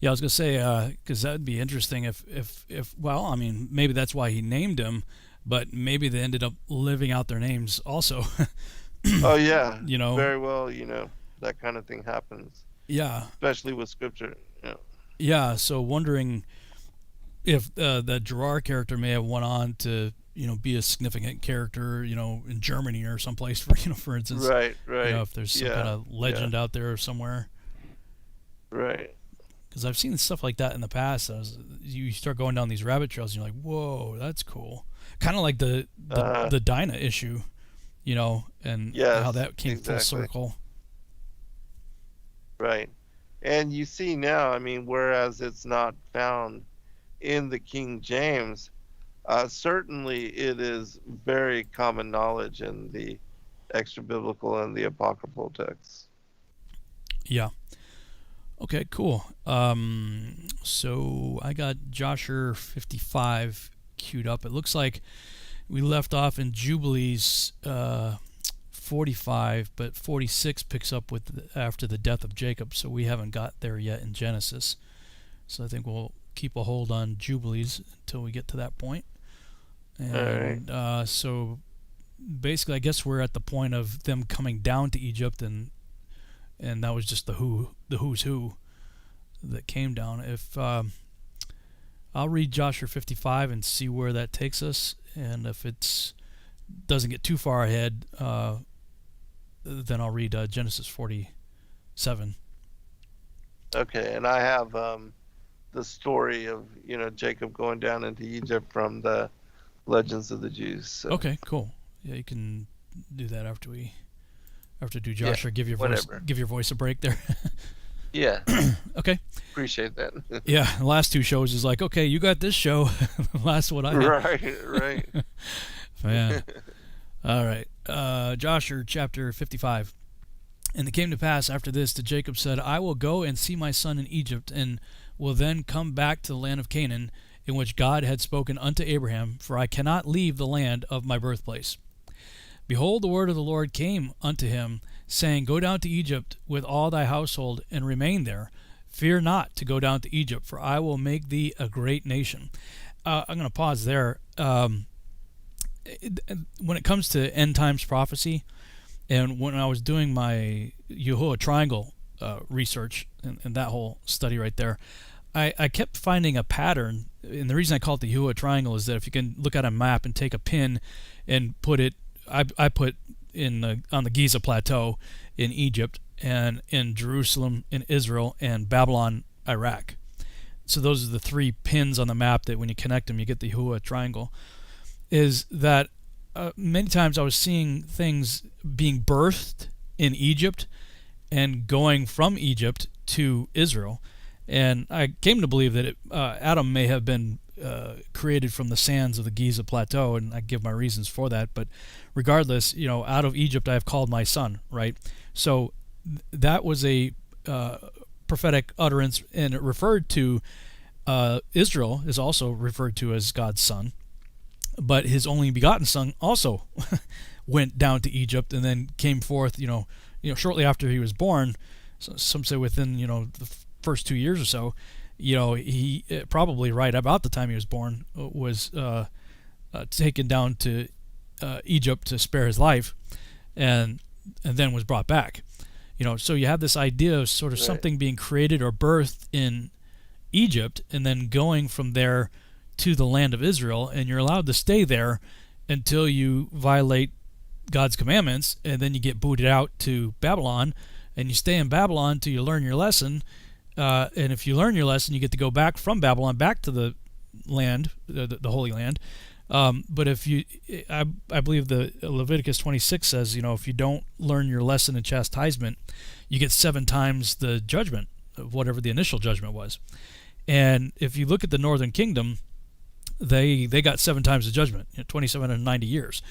Yeah, I was gonna say because that'd be interesting if well, I mean, maybe that's why he named him, but maybe they ended up living out their names also. Oh yeah, very well, that kind of thing happens. Yeah, especially with scripture. Yeah. Yeah, so wondering if the Gerard character may have went on to be a significant character in Germany or someplace for instance. Right. If there's some kind of legend out there somewhere. Right. Because I've seen stuff like that in the past. You start going down these rabbit trails, and you're like, "Whoa, that's cool!" Kind of like the Dinah issue, and how that came full circle. Right, and you see now, I mean, whereas it's not found in the King James, certainly it is very common knowledge in the extra biblical and the apocryphal texts. Yeah. Okay, cool. So I got Jasher 55 queued up. It looks like we left off in Jubilees 45, but 46 picks up after the death of Jacob, so we haven't got there yet in Genesis. So I think we'll keep a hold on Jubilees until we get to that point. And all right. So basically I guess we're at the point of them coming down to Egypt, and that was just the who's who that came down. If I'll read Jasher 55 and see where that takes us, and if it doesn't get too far ahead, then I'll read Genesis 47. Okay, and I have the story of Jacob going down into Egypt from the Legends of the Jews. So. Okay, cool. Yeah, you can do that after do Jasher. Yeah, give your voice a break there. Yeah. Okay. Appreciate that. Yeah, the last two shows is like, okay, you got this show. The last one I had. Right. Man. All right. Jasher chapter 55. And it came to pass after this that Jacob said, I will go and see my son in Egypt, and will then come back to the land of Canaan, in which God had spoken unto Abraham, for I cannot leave the land of my birthplace. Behold, the word of the Lord came unto him, saying, Go down to Egypt with all thy household, and remain there. Fear not to go down to Egypt, for I will make thee a great nation. I'm going to pause there. When it comes to end times prophecy, and when I was doing my Yahuwah Triangle research and that whole study right there, I kept finding a pattern. And the reason I call it the Yahuwah Triangle is that if you can look at a map and take a pin and put it, I put on the Giza Plateau in Egypt, and in Jerusalem in Israel, and Babylon, Iraq. So those are the three pins on the map that when you connect them, you get the Yahuwah Triangle. Is that many times I was seeing things being birthed in Egypt and going from Egypt to Israel. And I came to believe that Adam may have been created from the sands of the Giza Plateau, and I give my reasons for that. But regardless, out of Egypt I have called my son, right? So that was a prophetic utterance, and it referred to Israel is also referred to as God's son, but his only begotten son also went down to Egypt and then came forth, shortly after he was born. So some say within, the first 2 years or so, he probably right about the time he was born was taken down to Egypt to spare his life, and then was brought back. So you have this idea of sort of something being created or birthed in Egypt and then going from there to the land of Israel, and you're allowed to stay there until you violate God's commandments, and then you get booted out to Babylon, and you stay in Babylon till you learn your lesson. And if you learn your lesson, you get to go back from Babylon back to the land, the Holy Land. But if you, I believe the Leviticus 26 says, if you don't learn your lesson in chastisement, you get 7 times the judgment of whatever the initial judgment was. And if you look at the Northern Kingdom, they got 7 times the judgment, 2,790 years.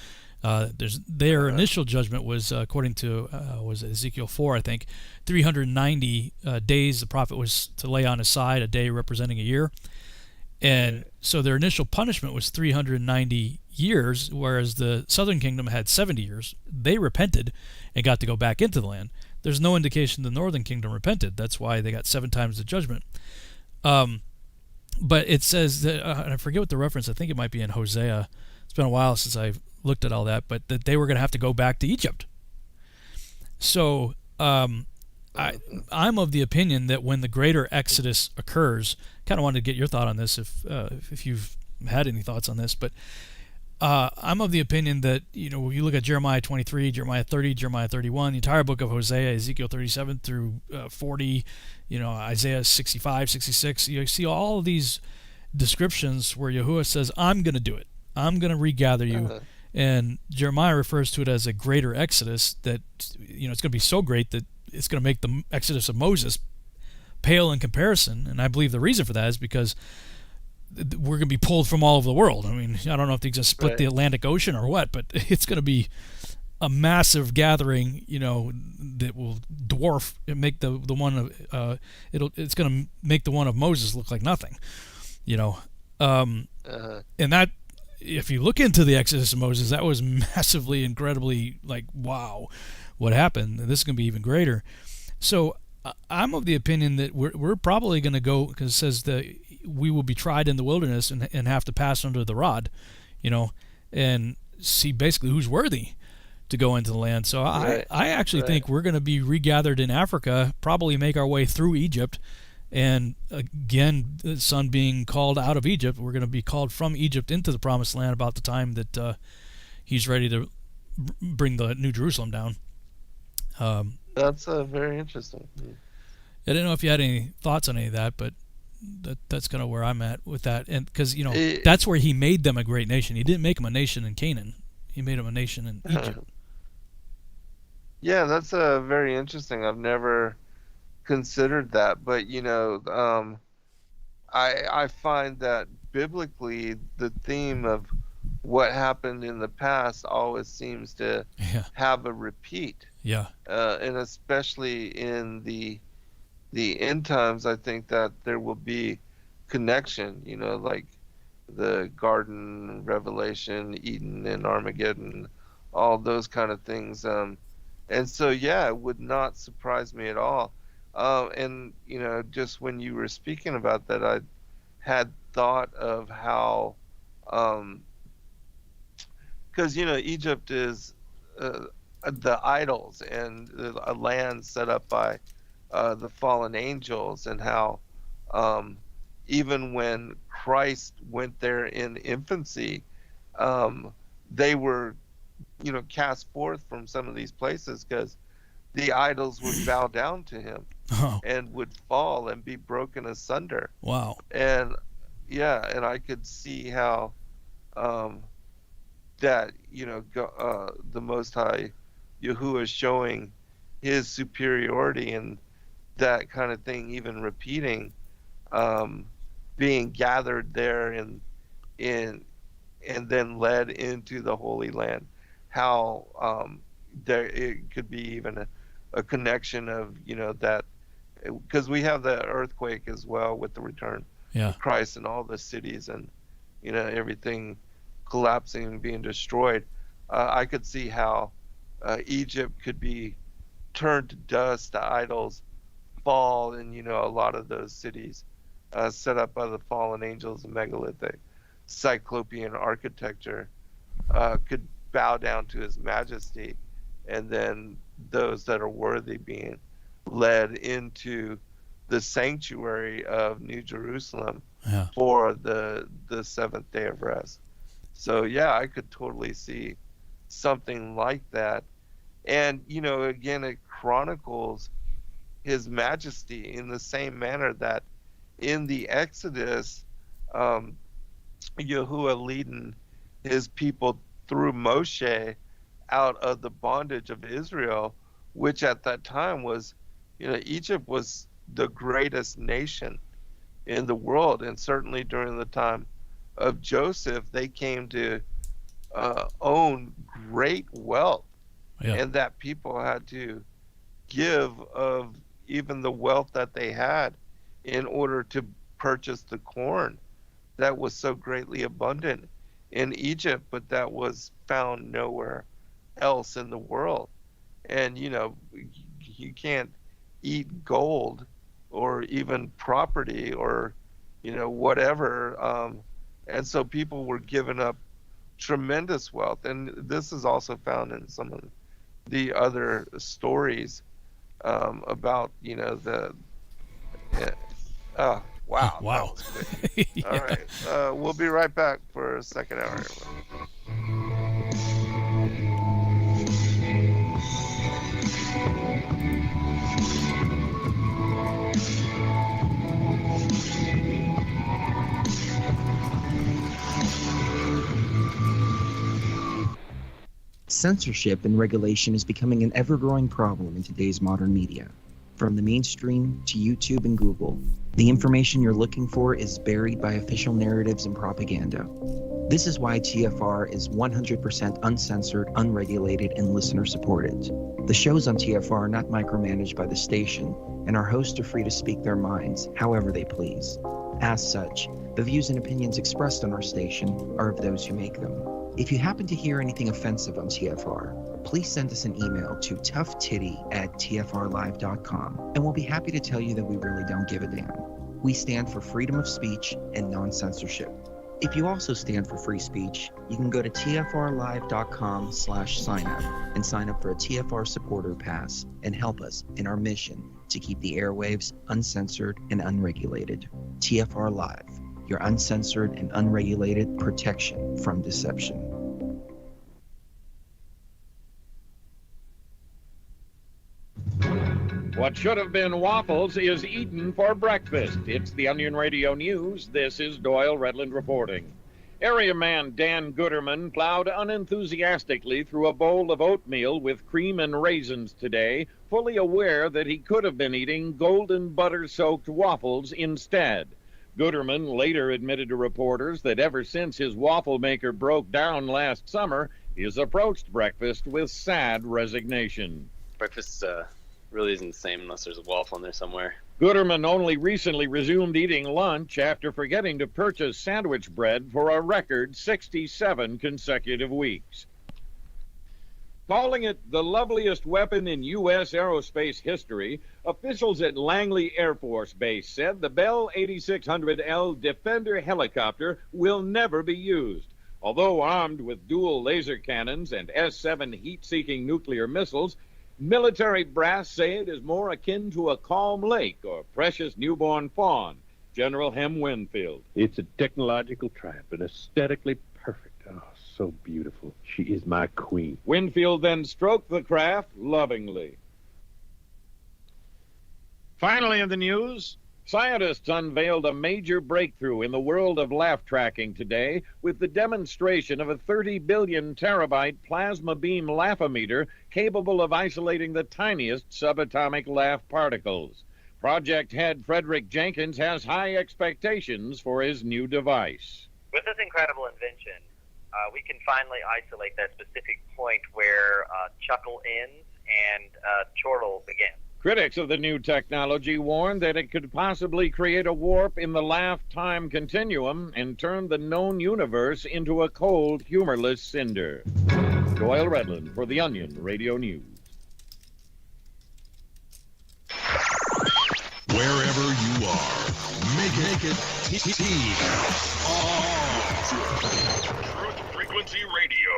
Their initial judgment was, according to was it Ezekiel 4, I think, 390 days the prophet was to lay on his side, a day representing a year. And so their initial punishment was 390 years, whereas the Southern Kingdom had 70 years. They repented and got to go back into the land. There's no indication the Northern Kingdom repented. That's why they got 7 times the judgment. But it says that, and I forget what the reference, I think it might be in Hosea. It's been a while since I've looked at all that, but that they were going to have to go back to Egypt. So I'm of the opinion that when the greater Exodus occurs, kind of wanted to get your thought on this if you've had any thoughts on this, but I'm of the opinion that, when you look at Jeremiah 23, Jeremiah 30, Jeremiah 31, the entire book of Hosea, Ezekiel 37 through 40, Isaiah 65, 66, you see all of these descriptions where Yahuwah says, I'm going to do it. I'm going to regather you. And Jeremiah refers to it as a greater Exodus that, it's going to be so great that it's going to make the Exodus of Moses pale in comparison. And I believe the reason for that is because we're going to be pulled from all over the world. I mean, I don't know if they're going to split the Atlantic Ocean or what, but it's going to be a massive gathering, that will dwarf and make the one of it's going to make the one of Moses look like nothing, and that, if you look into the Exodus of Moses, that was massively, incredibly, wow, what happened. And this is going to be even greater. So I'm of the opinion that we're probably going to go, because it says that we will be tried in the wilderness and have to pass under the rod, and see basically who's worthy to go into the land. So I actually think we're going to be regathered in Africa, probably make our way through Egypt. And again, the son being called out of Egypt, we're going to be called from Egypt into the Promised Land about the time that he's ready to bring the New Jerusalem down. That's very interesting. I didn't know if you had any thoughts on any of that, but that's kind of where I'm at with that. And because that's where he made them a great nation. He didn't make them a nation in Canaan. He made them a nation in Egypt. Yeah, that's very interesting. I've never considered that, but I find that biblically the theme of what happened in the past always seems to have a repeat. And especially in the end times, I think that there will be connection, like the Garden, Revelation, Eden, and Armageddon, all those kind of things. And so, it would not surprise me at all. And just when you were speaking about that, I had thought of how, because Egypt is the idols and a land set up by the fallen angels, and how even when Christ went there in infancy, they were cast forth from some of these places because the idols would bow down to him and would fall and be broken asunder. Wow. And and I could see how that the Most High Yahuwah is showing his superiority, and that kind of thing even repeating, being gathered there and then led into the Holy Land. How there it could be even a connection of that, because we have the earthquake as well with the return of Christ and all the cities and everything collapsing and being destroyed. I could see how Egypt could be turned to dust, the idols fall, and a lot of those cities set up by the fallen angels and megalithic cyclopean architecture could bow down to his majesty, and then those that are worthy being led into the sanctuary of New Jerusalem for the seventh day of rest. So I could totally see something like that. And, again, it chronicles his majesty in the same manner that in the Exodus, Yahuwah leading his people through Moshe out of the bondage of Israel, which at that time was, Egypt was the greatest nation in the world. And certainly during the time of Joseph, they came to own great wealth. Yeah. And that people had to give of even the wealth that they had in order to purchase the corn that was so greatly abundant in Egypt, but that was found nowhere else in the world. And, you can't eat gold or even property or, whatever. And so people were giving up tremendous wealth. And this is also found in some of the other stories about, wow. Wow. Yeah. All right. We'll be right back for a second hour. Censorship and regulation is becoming an ever-growing problem in today's modern media. From the mainstream to YouTube and Google, the information you're looking for is buried by official narratives and propaganda. This is why TFR is 100% uncensored, unregulated, and listener-supported. The shows on TFR are not micromanaged by the station, and our hosts are free to speak their minds however they please. As such, the views and opinions expressed on our station are of those who make them. If you happen to hear anything offensive on TFR, please send us an email to toughtitty@tfrlive.com, and we'll be happy to tell you that we really don't give a damn. We stand for freedom of speech and non-censorship. If you also stand for free speech, you can go to tfrlive.com/signup and sign up for a TFR supporter pass and help us in our mission to keep the airwaves uncensored and unregulated. TFR Live, your uncensored and unregulated protection from deception. What should have been waffles is eaten for breakfast. It's the Onion Radio News. This is Doyle Redland reporting. Area man Dan Gooderman plowed unenthusiastically through a bowl of oatmeal with cream and raisins today, fully aware that he could have been eating golden butter-soaked waffles instead. Gooderman later admitted to reporters that ever since his waffle maker broke down last summer, he has approached breakfast with sad resignation. Breakfast really isn't the same unless there's a waffle in there somewhere. Gooderman only recently resumed eating lunch after forgetting to purchase sandwich bread for a record 67 consecutive weeks. Calling it the loveliest weapon in U.S. aerospace history, officials at Langley Air Force Base said the Bell 8600L Defender helicopter will never be used. Although armed with dual laser cannons and S-7 heat-seeking nuclear missiles, military brass say it is more akin to a calm lake or precious newborn fawn. General Hem Winfield. It's a technological triumph and aesthetically perfect. Oh, so beautiful. She is my queen. Winfield then stroked the craft lovingly. Finally in the news, scientists unveiled a major breakthrough in the world of laugh tracking today with the demonstration of a 30 billion terabyte plasma beam laugh-o-meter capable of isolating the tiniest subatomic laugh particles. Project head Frederick Jenkins has high expectations for his new device. With this incredible invention, we can finally isolate that specific point where chuckle ends and chortle begins. Critics of the new technology warned that it could possibly create a warp in the laugh-time continuum and turn the known universe into a cold, humorless cinder. Doyle Redland for the Onion Radio News. Wherever you are, make it TFR. Truth Frequency Radio.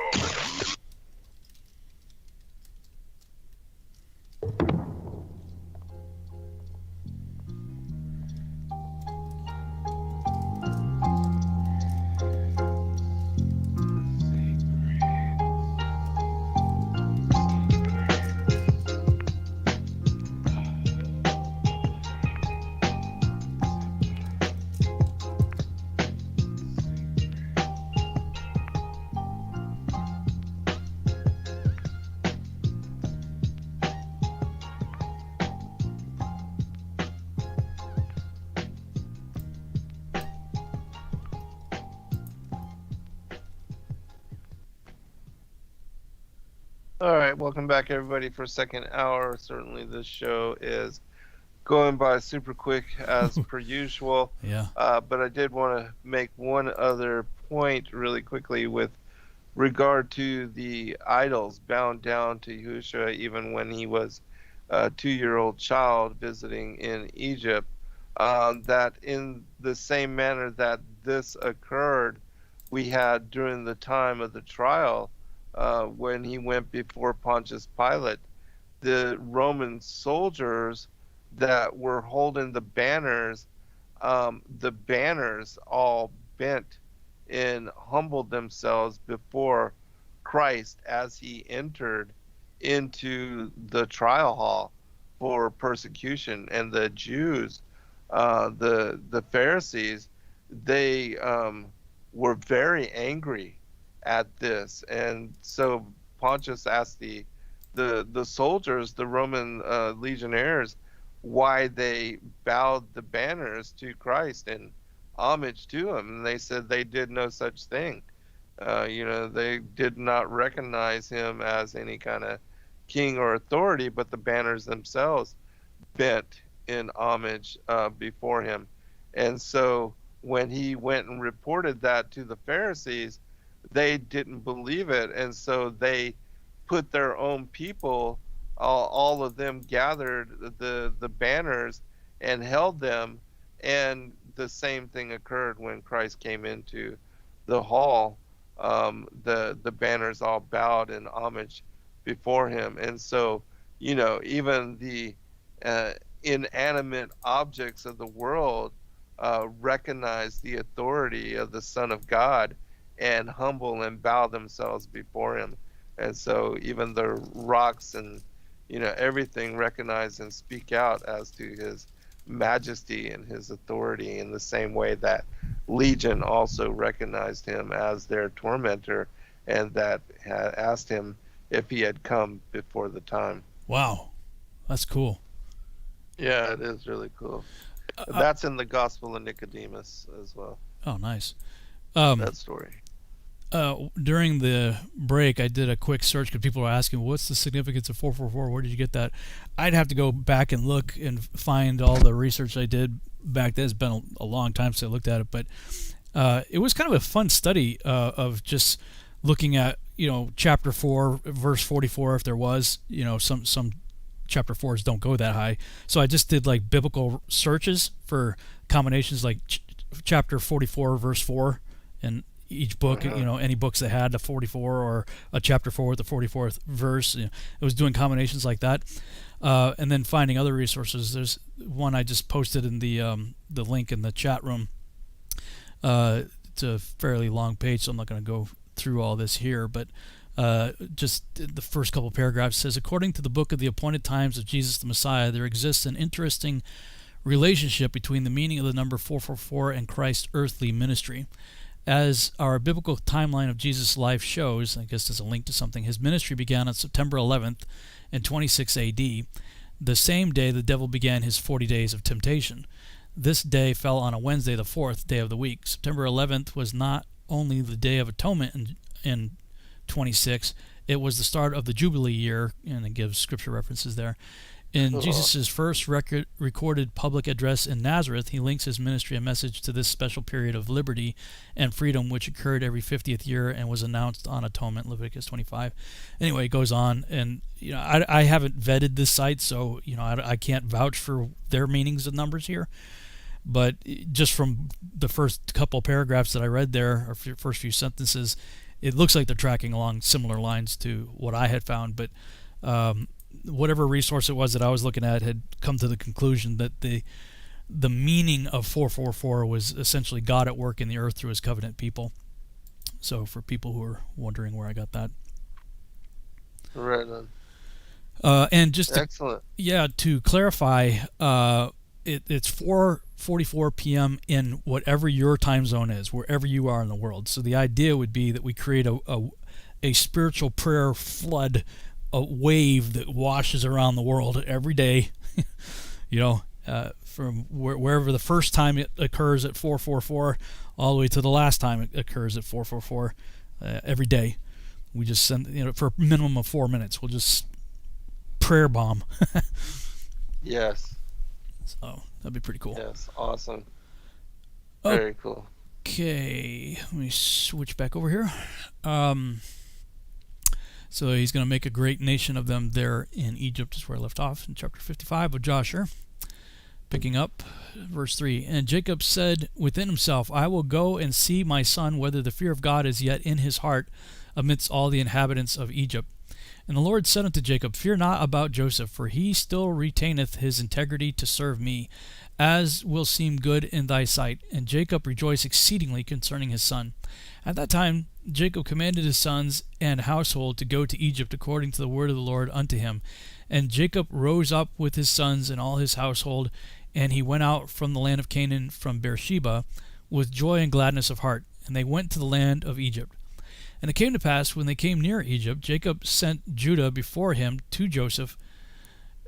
All right, welcome back, everybody, for second hour. Certainly, this show is going by super quick as per usual. Yeah. But I did want to make one other point really quickly with regard to the idols bound down to Yahushua, even when he was a 2-year-old child visiting in Egypt. That in the same manner that this occurred, we had during the time of the trial, when he went before Pontius Pilate, the Roman soldiers that were holding the banners all bent and humbled themselves before Christ as he entered into the trial hall for persecution. And the Jews, the Pharisees, they were very angry at this, and so Pontius asked the soldiers, the Roman legionnaires, why they bowed the banners to Christ in homage to him, and they said they did no such thing. They did not recognize him as any kind of king or authority, but the banners themselves bent in homage before him. And so when he went and reported that to the Pharisees, they didn't believe it, and so they put their own people, all of them gathered the banners and held them, and the same thing occurred when Christ came into the hall. The banners all bowed in homage before him. And so, even the inanimate objects of the world recognize the authority of the Son of God and humble and bow themselves before him. And so even the rocks and everything recognize and speak out as to his majesty and his authority, in the same way that Legion also recognized him as their tormentor, and that had asked him if he had come before the time. Wow, that's cool. Yeah, it is really cool. That's in the Gospel of Nicodemus as well. Oh, nice. That story. During the break, I did a quick search because people were asking, what's the significance of 444? Where did you get that? I'd have to go back and look and find all the research I did back then. It's been a long time since I looked at it, but it was kind of a fun study of just looking at, chapter 4, verse 44, if there was, some chapter 4s don't go that high. So I just did like biblical searches for combinations like chapter 44, verse 4, and each book, any books that had a 44 or a chapter 4 with the 44th verse. It was doing combinations like that, and then finding other resources. There's one I just posted in the link in the chat room. It's a fairly long page, so I'm not going to go through all this here, but just the first couple paragraphs says, according to the book of the appointed times of Jesus the Messiah, there exists an interesting relationship between the meaning of the number 444 and Christ's earthly ministry. As our biblical timeline of Jesus' life shows, I guess there's a link to something, his ministry began on September 11th in 26 AD, the same day the devil began his 40 days of temptation. This day fell on a Wednesday, the fourth day of the week. September 11th was not only the Day of Atonement in 26, it was the start of the Jubilee year, and it gives scripture references there. In Jesus' first recorded public address in Nazareth, he links his ministry and message to this special period of liberty and freedom, which occurred every 50th year and was announced on Atonement, Leviticus 25. Anyway, it goes on, and I haven't vetted this site, so I can't vouch for their meanings of numbers here. But just from the first couple paragraphs that I read there, or first few sentences, it looks like they're tracking along similar lines to what I had found. But whatever resource it was that I was looking at had come to the conclusion that the meaning of 444 was essentially God at work in the earth through his covenant people. So for people who are wondering where I got that. Right on. And just excellent. To clarify, it's 4:44 p.m. in whatever your time zone is, wherever you are in the world. So the idea would be that we create a spiritual prayer flood, a wave that washes around the world every day, from wherever the first time it occurs at 4:44 all the way to the last time it occurs at 4:44 every day. We just send, for a minimum of 4 minutes. We'll just prayer bomb. Yes. So that'd be pretty cool. Yes, awesome. Very cool. Okay, let me switch back over here. So he's going to make a great nation of them there in Egypt, is where I left off in chapter 55 of Jasher. Picking up verse 3. And Jacob said within himself, I will go and see my son whether the fear of God is yet in his heart amidst all the inhabitants of Egypt. And the Lord said unto Jacob, Fear not about Joseph, for he still retaineth his integrity to serve me, as will seem good in thy sight. And Jacob rejoiced exceedingly concerning his son. At that time Jacob commanded his sons and household to go to Egypt according to the word of the Lord unto him. And Jacob rose up with his sons and all his household, and he went out from the land of Canaan from Beersheba with joy and gladness of heart. And they went to the land of Egypt. And it came to pass, when they came near Egypt, Jacob sent Judah before him to Joseph,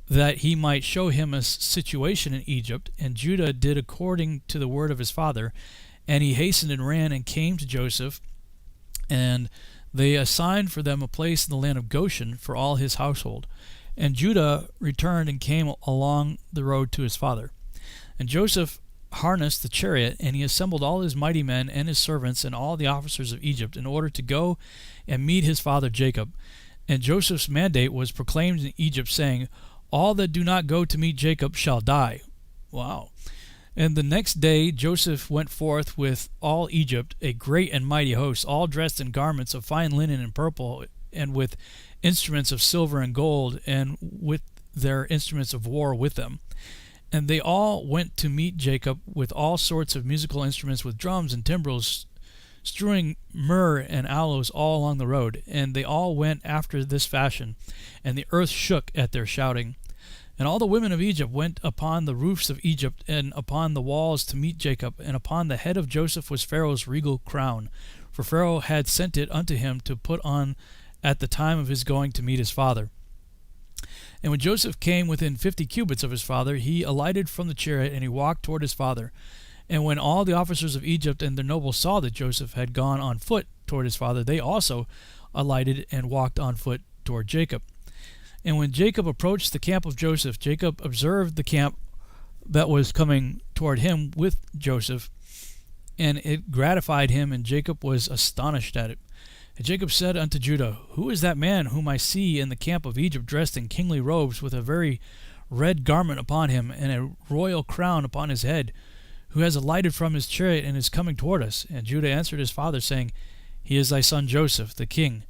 that he might show him a situation in Egypt. And Judah did according to the word of his father. And he hastened and ran and came to Joseph, and they assigned for them a place in the land of Goshen for all his household. And Judah returned and came along the road to his father. And Joseph harnessed the chariot, and he assembled all his mighty men and his servants and all the officers of Egypt in order to go and meet his father Jacob. And Joseph's mandate was proclaimed in Egypt, saying, All that do not go to meet Jacob shall die. Wow. And the next day Joseph went forth with all Egypt, a great and mighty host, all dressed in garments of fine linen and purple, and with instruments of silver and gold, and with their instruments of war with them. And they all went to meet Jacob with all sorts of musical instruments, with drums and timbrels, strewing myrrh and aloes all along the road. And they all went after this fashion, and the earth shook at their shouting. And all the women of Egypt went upon the roofs of Egypt and upon the walls to meet Jacob, and upon the head of Joseph was Pharaoh's regal crown, for Pharaoh had sent it unto him to put on at the time of his going to meet his father. And when Joseph came within 50 cubits of his father, he alighted from the chariot, and he walked toward his father. And when all the officers of Egypt and their nobles saw that Joseph had gone on foot toward his father, they also alighted and walked on foot toward Jacob. And when Jacob approached the camp of Joseph, Jacob observed the camp that was coming toward him with Joseph, and it gratified him, and Jacob was astonished at it. And Jacob said unto Judah, Who is that man whom I see in the camp of Egypt, dressed in kingly robes, with a very red garment upon him, and a royal crown upon his head, who has alighted from his chariot and is coming toward us? And Judah answered his father, saying, He is thy son Joseph, the king.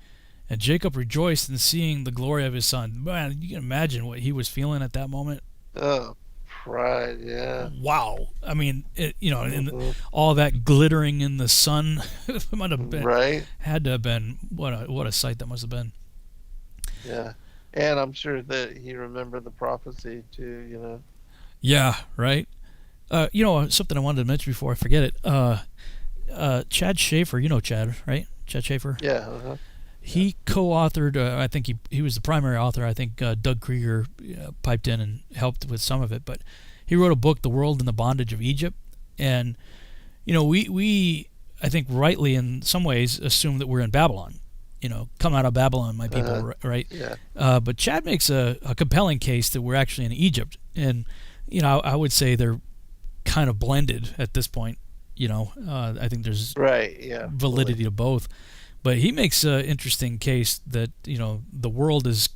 And Jacob rejoiced in seeing the glory of his son. Man, you can imagine what he was feeling at that moment. Oh, pride, yeah. Wow. I mean, all that glittering in the sun might have been, right? Had to have been, what a sight that must have been. Yeah. And I'm sure that he remembered the prophecy too, Yeah, right. Something I wanted to mention before I forget it. Chad Schaefer, you know Chad, right? Chad Schaefer? Yeah, uh-huh. He co-authored, I think he was the primary author. I think Doug Krieger piped in and helped with some of it. But he wrote a book, The World in the Bondage of Egypt. And, we I think rightly in some ways assume that we're in Babylon. Come out of Babylon, my people, right? Yeah. But Chad makes a compelling case that we're actually in Egypt. And, I would say they're kind of blended at this point. I think there's validity to both. But he makes an interesting case that the world is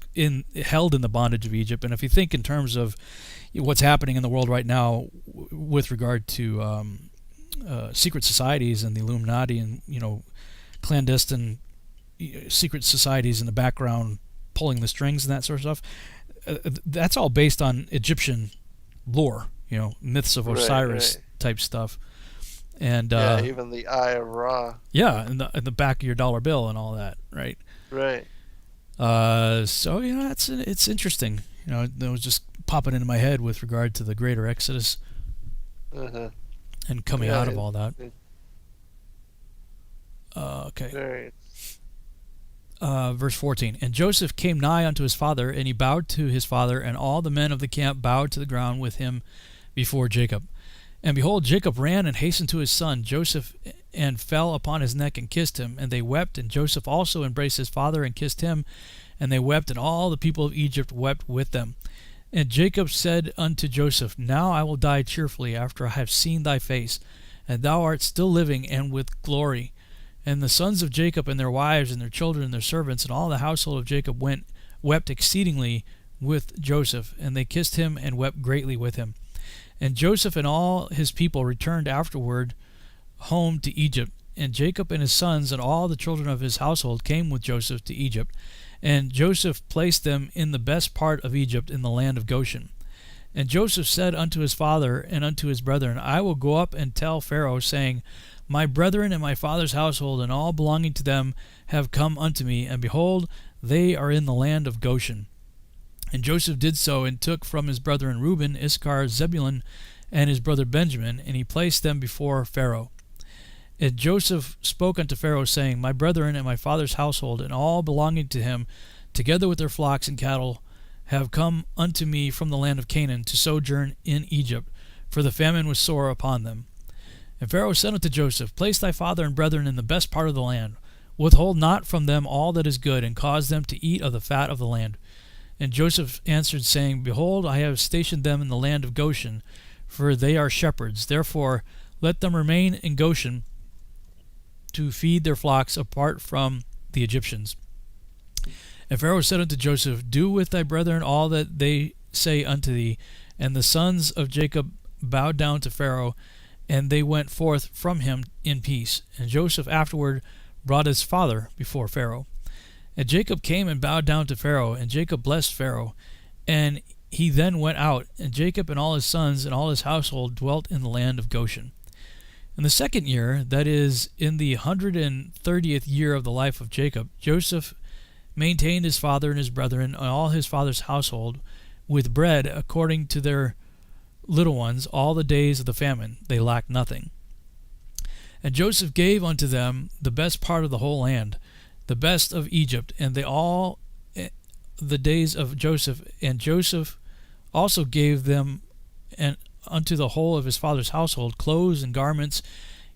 held in the bondage of Egypt, and if you think in terms of what's happening in the world right now with regard to secret societies and the Illuminati and clandestine secret societies in the background pulling the strings and that sort of stuff, that's all based on Egyptian lore, myths of Osiris type stuff. And even the Eye of Ra. Yeah, in the back of your dollar bill and all that, right? Right. So it's interesting. That was just popping into my head with regard to the Greater Exodus and coming out of all that. Okay. Verse 14. And Joseph came nigh unto his father, and he bowed to his father, and all the men of the camp bowed to the ground with him before Jacob. And behold, Jacob ran and hastened to his son Joseph, and fell upon his neck and kissed him. And they wept, and Joseph also embraced his father and kissed him. And they wept, and all the people of Egypt wept with them. And Jacob said unto Joseph, Now I will die cheerfully after I have seen thy face, and thou art still living and with glory. And the sons of Jacob and their wives and their children and their servants and all the household of Jacob wept exceedingly with Joseph, and they kissed him and wept greatly with him. And Joseph and all his people returned afterward home to Egypt. And Jacob and his sons and all the children of his household came with Joseph to Egypt. And Joseph placed them in the best part of Egypt in the land of Goshen. And Joseph said unto his father and unto his brethren, I will go up and tell Pharaoh, saying, My brethren and my father's household and all belonging to them have come unto me, and behold, they are in the land of Goshen. And Joseph did so, and took from his brethren Reuben, Issachar, Zebulun, and his brother Benjamin, and he placed them before Pharaoh. And Joseph spoke unto Pharaoh, saying, My brethren and my father's household, and all belonging to him, together with their flocks and cattle, have come unto me from the land of Canaan to sojourn in Egypt, for the famine was sore upon them. And Pharaoh said unto Joseph, Place thy father and brethren in the best part of the land, withhold not from them all that is good, and cause them to eat of the fat of the land. And Joseph answered, saying, Behold, I have stationed them in the land of Goshen, for they are shepherds. Therefore let them remain in Goshen, to feed their flocks apart from the Egyptians. And Pharaoh said unto Joseph, Do with thy brethren all that they say unto thee. And the sons of Jacob bowed down to Pharaoh, and they went forth from him in peace. And Joseph afterward brought his father before Pharaoh. And Jacob came and bowed down to Pharaoh, and Jacob blessed Pharaoh. And he then went out, and Jacob and all his sons and all his household dwelt in the land of Goshen. In the second year, that is, in the 130th year of the life of Jacob, Joseph maintained his father and his brethren and all his father's household with bread according to their little ones all the days of the famine. They lacked nothing. And Joseph gave unto them the best part of the whole land, the best of Egypt, and they all the days of Joseph. And Joseph also gave them and unto the whole of his father's household clothes and garments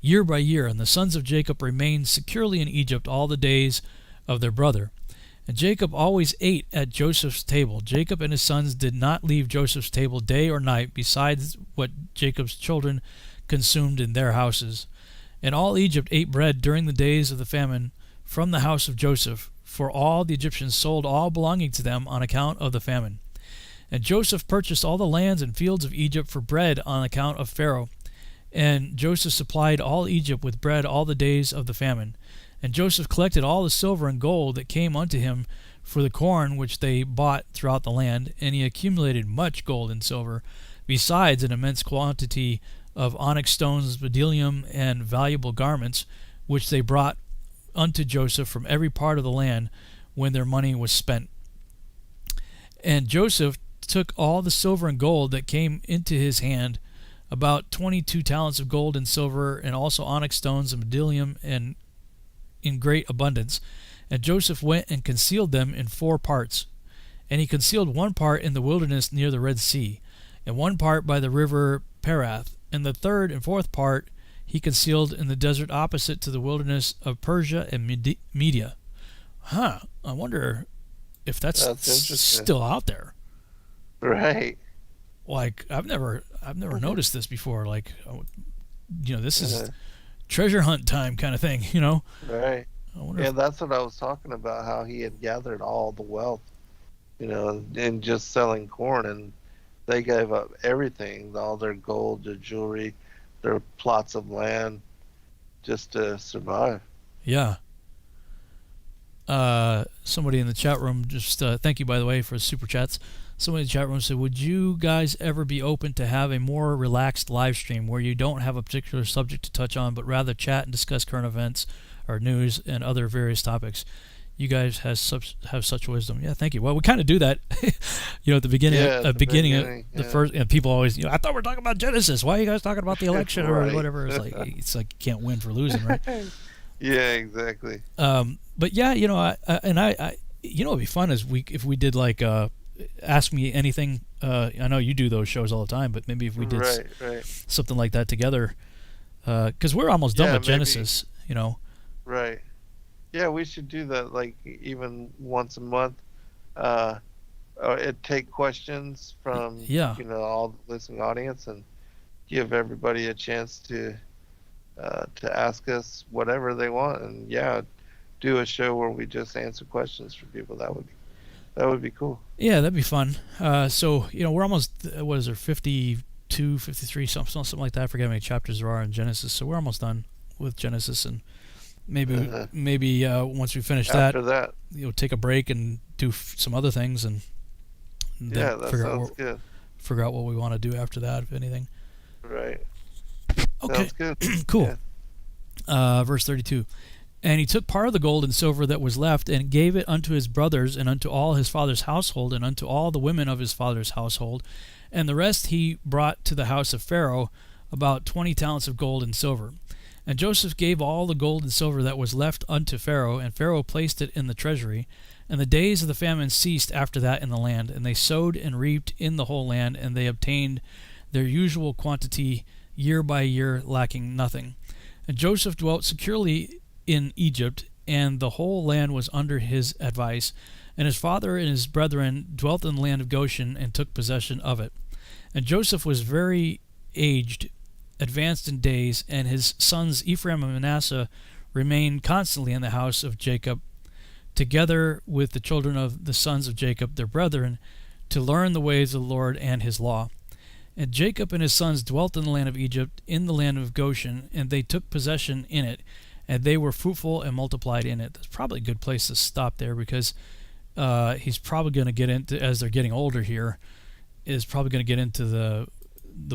year by year. And the sons of Jacob remained securely in Egypt all the days of their brother. And Jacob always ate at Joseph's table. Jacob and his sons did not leave Joseph's table day or night, besides what Jacob's children consumed in their houses. And all Egypt ate bread during the days of the famine from the house of Joseph, for all the Egyptians sold all belonging to them on account of the famine. And Joseph purchased all the lands and fields of Egypt for bread on account of Pharaoh. And Joseph supplied all Egypt with bread all the days of the famine. And Joseph collected all the silver and gold that came unto him for the corn which they bought throughout the land. And he accumulated much gold and silver, besides an immense quantity of onyx stones, bdellium, and valuable garments, which they brought unto Joseph from every part of the land when their money was spent. And Joseph took all the silver and gold that came into his hand, about 22 talents of gold and silver, and also onyx stones and bdellium, and in great abundance. And Joseph went and concealed them in 4 parts. And he concealed one part in the wilderness near the Red Sea, and one part by the river Perath, and the third and fourth part he concealed in the desert opposite to the wilderness of Persia and Media. I wonder if that's still out there. Right. Like I've never noticed this before. Like, this is treasure hunt time kind of thing. Right. Yeah, that's what I was talking about. How he had gathered all the wealth, in just selling corn, and they gave up everything, all their gold, their jewelry, their plots of land, just to survive. Yeah. Somebody in the chat room just thank you, by the way, for super chats. Somebody in the chat room said, would you guys ever be open to have a more relaxed live stream where you don't have a particular subject to touch on, but rather chat and discuss current events or news and other various topics? You guys have such wisdom. Yeah, thank you. Well, we kind of do that, at the beginning. The first, and people always, I thought we were talking about Genesis. Why are you guys talking about the election or whatever? It's like you can't win for losing, right? Yeah, exactly. But yeah, I it'd be fun if we did like Ask Me Anything. I know you do those shows all the time, but maybe if we did something like that together, Because we're almost done Yeah, with maybe. Genesis, you know. Right. Yeah, we should do that, like even once a month. Uh, take questions from Yeah. all the listening audience and give everybody a chance to ask us whatever they want, and do a show where we just answer questions for people. That would be cool. Yeah, that'd be fun. So, we're almost, what is there, 52, 53, something like that. I forget how many chapters there are in Genesis. So we're almost done with Genesis, and maybe once we finish After that, take a break and do some other things, and then that figure sounds out good. Figure out what we want to do after that, if anything. Right. Okay. Sounds good. Cool. Yeah. Verse 32. And he took part of the gold and silver that was left, and gave it unto his brothers, and unto all his father's household, and unto all the women of his father's household. And the rest he brought to the house of Pharaoh, about 20 talents of gold and silver. And Joseph gave all the gold and silver that was left unto Pharaoh, and Pharaoh placed it in the treasury. And the days of the famine ceased after that in the land, and they sowed and reaped in the whole land, and they obtained their usual quantity year by year, lacking nothing. And Joseph dwelt securely in Egypt, and the whole land was under his advice. And his father and his brethren dwelt in the land of Goshen, and took possession of it. And Joseph was very aged, advanced in days, and his sons Ephraim and Manasseh remained constantly in the house of Jacob, together with the children of the sons of Jacob, their brethren, to learn the ways of the Lord and his law. And Jacob and his sons dwelt in the land of Egypt, in the land of Goshen, and they took possession in it, and they were fruitful and multiplied in it. That's probably a good place to stop there, because he's probably going to get into, as they're getting older here, is probably going to get into the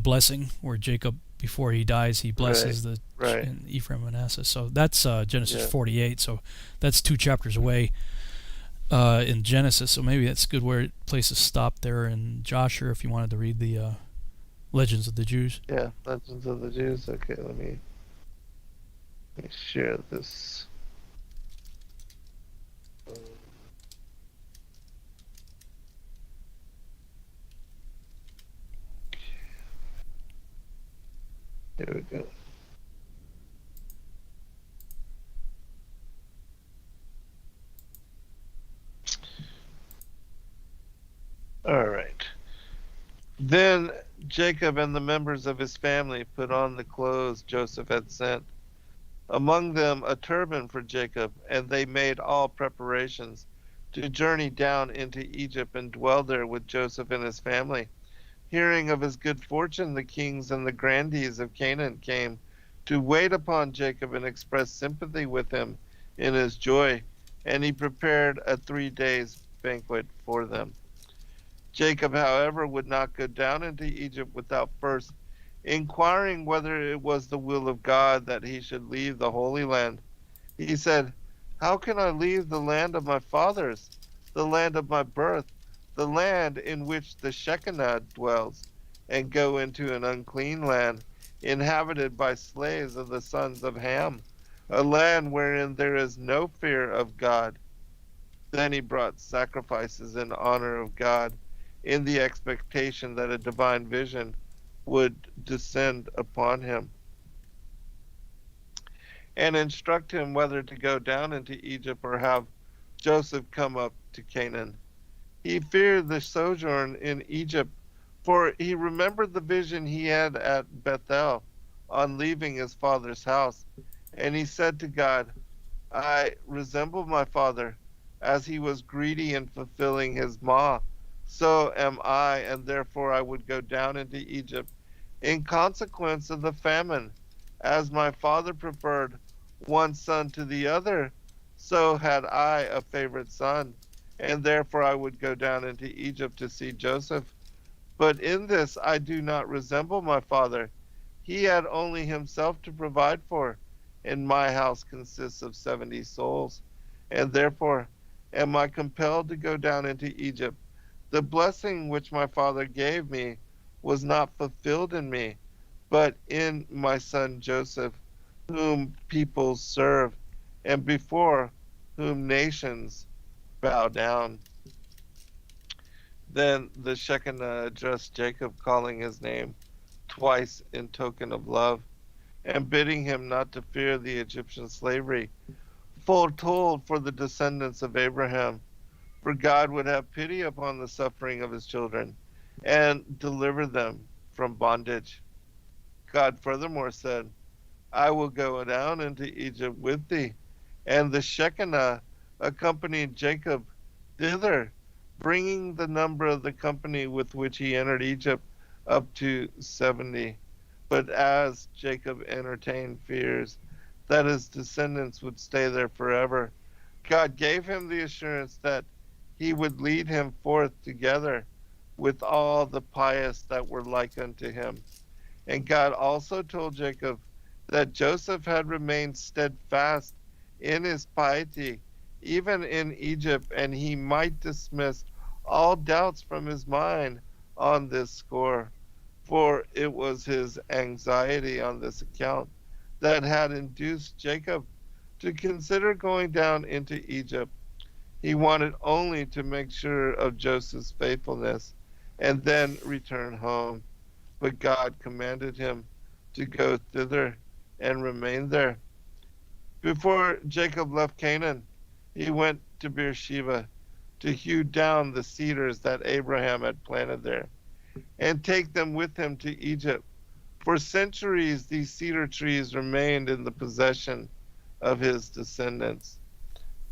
blessing where Jacob, before he dies, he blesses Ephraim and Manasseh. So that's Genesis 48. So that's 2 chapters away in Genesis. So maybe that's a good place to stop there in Jasher if you wanted to read the Legends of the Jews. Yeah, Legends of the Jews. Okay, let me share this. There we go. All right. Then Jacob and the members of his family put on the clothes Joseph had sent, among them a turban for Jacob, and they made all preparations to journey down into Egypt and dwell there with Joseph and his family. Hearing of his good fortune, the kings and the grandees of Canaan came to wait upon Jacob and express sympathy with him in his joy, and he prepared a 3 days banquet for them. Jacob, however, would not go down into Egypt without first inquiring whether it was the will of God that he should leave the Holy Land. He said, "How can I leave the land of my fathers, the land of my birth, the land in which the Shekinah dwells, and go into an unclean land, inhabited by slaves of the sons of Ham, a land wherein there is no fear of God?" Then he brought sacrifices in honor of God, in the expectation that a divine vision would descend upon him and instruct him whether to go down into Egypt or have Joseph come up to Canaan. He feared the sojourn in Egypt, for he remembered the vision he had at Bethel on leaving his father's house. And he said to God, "I resemble my father, as he was greedy in fulfilling his maw. So am I, and therefore I would go down into Egypt in consequence of the famine. As my father preferred one son to the other, so had I a favorite son, and therefore I would go down into Egypt to see Joseph. But in this I do not resemble my father. He had only himself to provide for, and my house consists of 70 souls, and therefore am I compelled to go down into Egypt. The blessing which my father gave me was not fulfilled in me, but in my son Joseph, whom peoples serve, and before whom nations bow down." Then the Shekinah addressed Jacob, calling his name twice in token of love. and bidding him not to fear the Egyptian slavery, foretold for the descendants of Abraham, for God would have pity upon the suffering of his children and deliver them from bondage. God furthermore said, I will go down into Egypt with thee. And the Shekinah accompanied Jacob thither, bringing the number of the company with which he entered Egypt up to 70. But as Jacob entertained fears that his descendants would stay there forever, God gave him the assurance that he would lead him forth together with all the pious that were like unto him. And God also told Jacob that Joseph had remained steadfast in his piety, even in Egypt, and he might dismiss all doubts from his mind on this score. For it was his anxiety on this account that had induced Jacob to consider going down into Egypt. He wanted only to make sure of Joseph's faithfulness and then return home. But God commanded him to go thither and remain there. Before Jacob left Canaan, he went to Beersheba to hew down the cedars that Abraham had planted there and take them with him to Egypt. For centuries, these cedar trees remained in the possession of his descendants.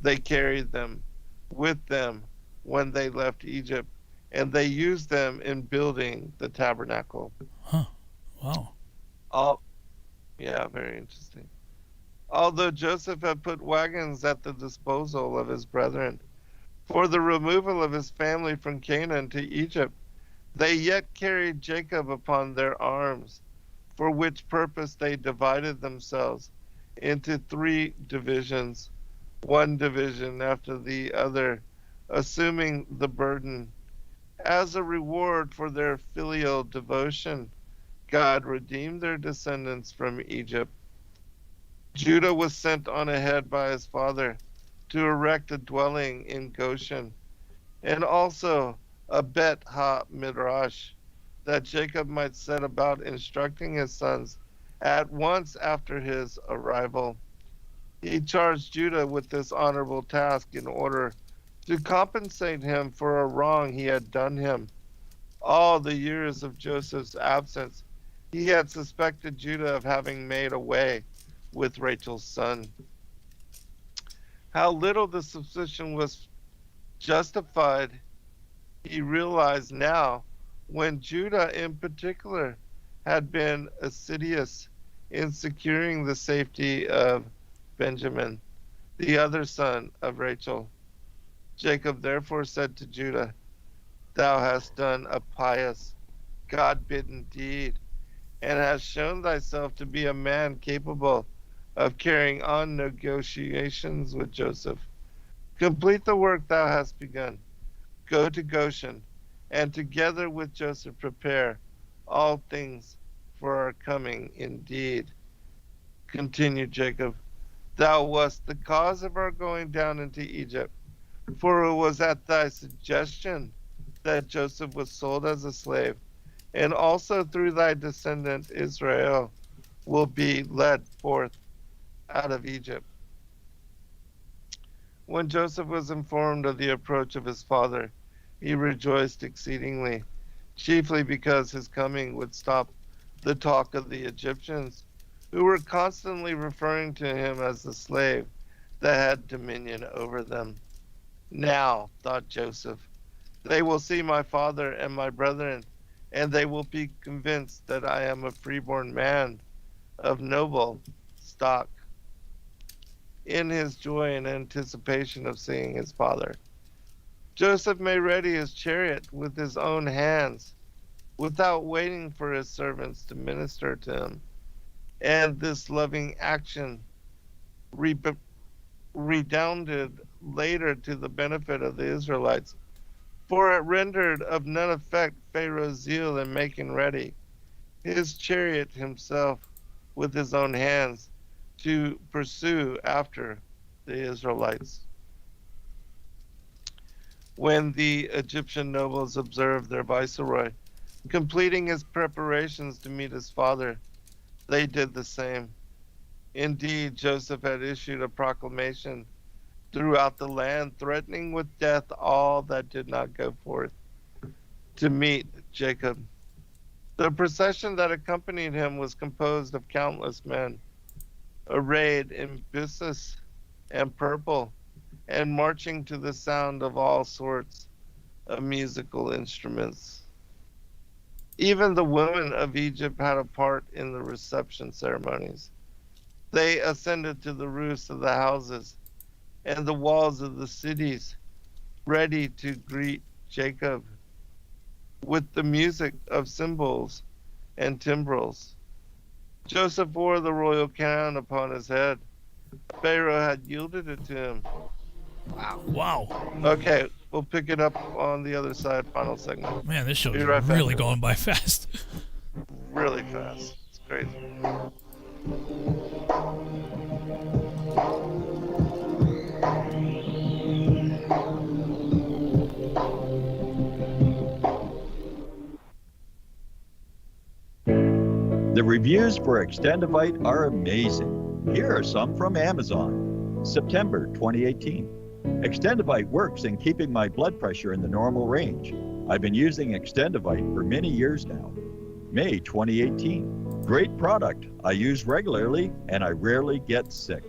They carried them with them when they left Egypt, and they used them in building the tabernacle. Huh. Wow. Yeah, very interesting. Although Joseph had put wagons at the disposal of his brethren for the removal of his family from Canaan to Egypt, they yet carried Jacob upon their arms, for which purpose they divided themselves into 3 divisions, one division after the other, assuming the burden. As a reward for their filial devotion, God redeemed their descendants from Egypt. Judah was sent on ahead by his father to erect a dwelling in Goshen, and also a Bet Ha Midrash, that Jacob might set about instructing his sons at once after his arrival. He charged Judah with this honorable task in order to compensate him for a wrong he had done him. All the years of Joseph's absence, he had suspected Judah of having made away with Rachel's son. How little the suspicion was justified, he realized now, when Judah in particular had been assiduous in securing the safety of Benjamin, the other son of Rachel. Jacob therefore said to Judah, Thou hast done a pious, God-bidden deed, and hast shown thyself to be a man capable of carrying on negotiations with Joseph. Complete the work thou hast begun. Go to Goshen, and together with Joseph prepare all things for our coming indeed. Continued Jacob, Thou wast the cause of our going down into Egypt, for it was at thy suggestion that Joseph was sold as a slave, and also through thy descendant Israel will be led forth out of Egypt. When Joseph was informed of the approach of his father, he rejoiced exceedingly, chiefly because his coming would stop the talk of the Egyptians, who were constantly referring to him as the slave that had dominion over them. Now, thought Joseph, they will see my father and my brethren, and they will be convinced that I am a freeborn man of noble stock. In his joy and anticipation of seeing his father, Joseph made ready his chariot with his own hands, without waiting for his servants to minister to him. And this loving action redounded later to the benefit of the Israelites, for it rendered of none effect Pharaoh's zeal in making ready his chariot himself with his own hands to pursue after the Israelites. When the Egyptian nobles observed their viceroy completing his preparations to meet his father, they did the same. Indeed, Joseph had issued a proclamation throughout the land threatening with death all that did not go forth to meet Jacob. The procession that accompanied him was composed of countless men, arrayed in byssus and purple, and marching to the sound of all sorts of musical instruments. Even the women of Egypt had a part in the reception ceremonies. They ascended to the roofs of the houses and the walls of the cities, ready to greet Jacob with the music of cymbals and timbrels. Joseph wore the royal crown upon his head. Pharaoh had yielded it to him. Wow. Okay, we'll pick it up on the other side, final segment. Man, this show's Be right back, really everyone. going by fast. Really fast. It's crazy. The reviews for Extendivite are amazing. Here are some from Amazon. September 2018. Extendivite works in keeping my blood pressure in the normal range. I've been using Extendivite for many years now. May 2018. Great product. I use regularly and I rarely get sick.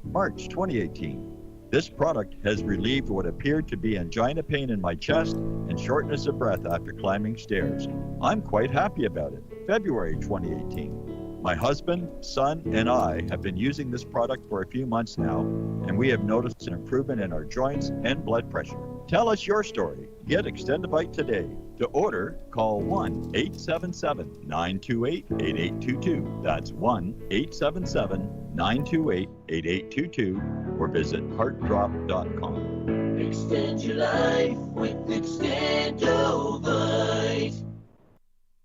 March 2018. This product has relieved what appeared to be angina pain in my chest and shortness of breath after climbing stairs. I'm quite happy about it. February 2018. My husband, son, and I have been using this product for a few months now, and we have noticed an improvement in our joints and blood pressure. Tell us your story. Get Extendivite today. To order, call 1-877-928-8822. That's 1-877-928-8822, or visit heartdrop.com. Extend your life with Extendivite.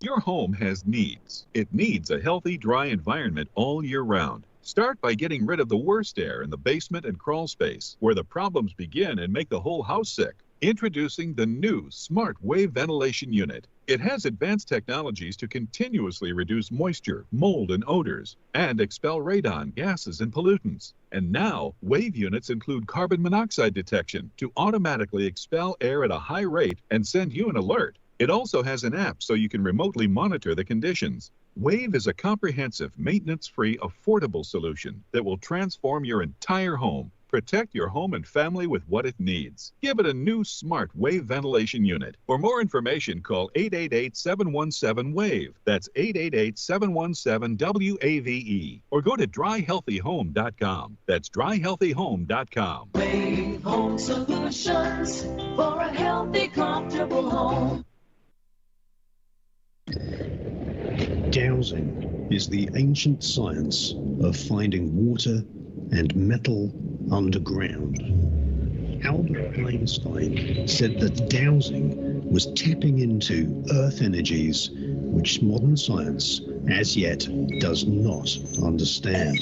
Your home has needs. It needs a healthy, dry environment all year round. Start by getting rid of the worst air in the basement and crawl space, where the problems begin and make the whole house sick. Introducing the new Smart Wave Ventilation Unit. It has advanced technologies to continuously reduce moisture, mold, and odors, and expel radon, gases, and pollutants. And now, Wave units include carbon monoxide detection to automatically expel air at a high rate and send you an alert. It also has an app so you can remotely monitor the conditions. Wave is a comprehensive, maintenance-free, affordable solution that will transform your entire home. Protect your home and family with what it needs. Give it a new Smart Wave Ventilation Unit. For more information, call 888-717-WAVE. That's 888-717-WAVE. Or go to dryhealthyhome.com. That's dryhealthyhome.com. Wave Home Solutions for a healthy, comfortable home. Dowsing is the ancient science of finding water and metal underground. Albert Einstein said that dowsing was tapping into earth energies which modern science as yet does not understand.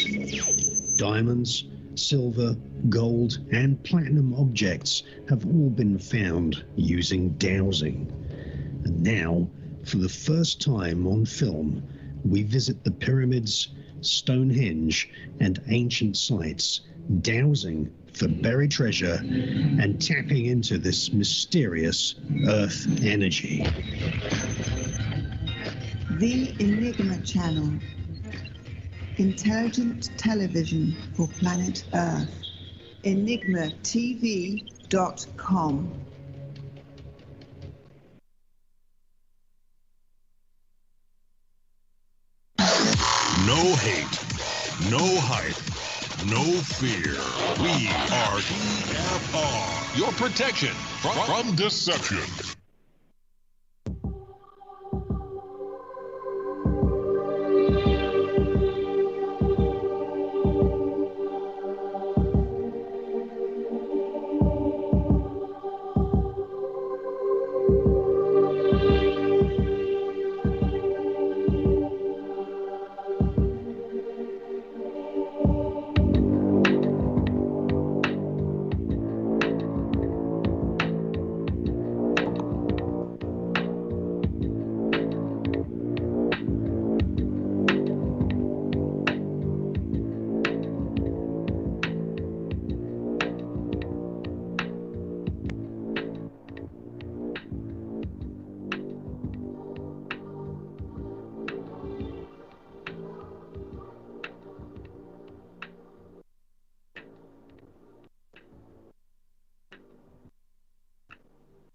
Diamonds, silver, gold, and platinum objects have all been found using dowsing. And now, for the first time on film, we visit the pyramids, Stonehenge, and ancient sites, dowsing for buried treasure and tapping into this mysterious earth energy. The Enigma Channel. Intelligent television for planet Earth. EnigmaTV.com. No hate, no hype, no fear. We are TFR, your protection from deception.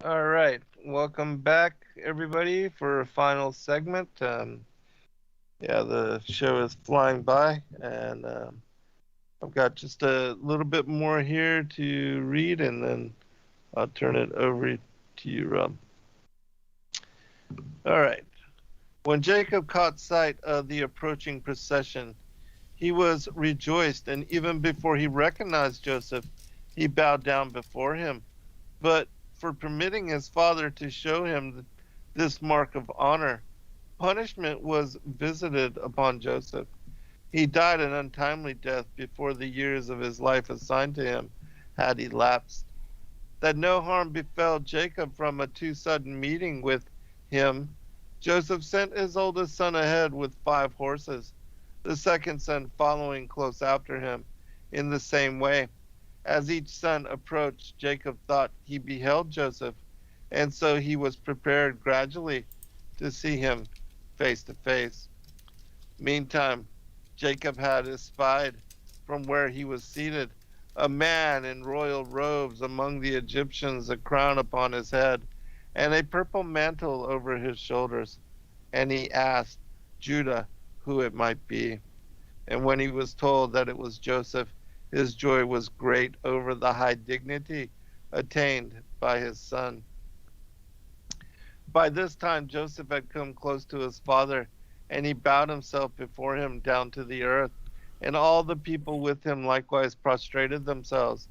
All right, welcome back, everybody, for a final segment. The show is flying by, and I've got just a little bit more here to read, and then I'll turn it over to you, Rob. All right. When Jacob caught sight of the approaching procession, he was rejoiced, and even before he recognized Joseph, he bowed down before him. But for permitting his father to show him this mark of honor, punishment was visited upon Joseph. He died an untimely death before the years of his life assigned to him had elapsed. That no harm befell Jacob from a too sudden meeting with him, Joseph sent his oldest son ahead with 5 horses, the second son following close after him in the same way. As each son approached, Jacob thought he beheld Joseph, and so he was prepared gradually to see him face to face. Meantime, Jacob had espied from where he was seated a man in royal robes among the Egyptians, a crown upon his head, and a purple mantle over his shoulders. And he asked Judah who it might be. And when he was told that it was Joseph, his joy was great over the high dignity attained by his son. By this time, Joseph had come close to his father, and he bowed himself before him down to the earth, and all the people with him likewise prostrated themselves.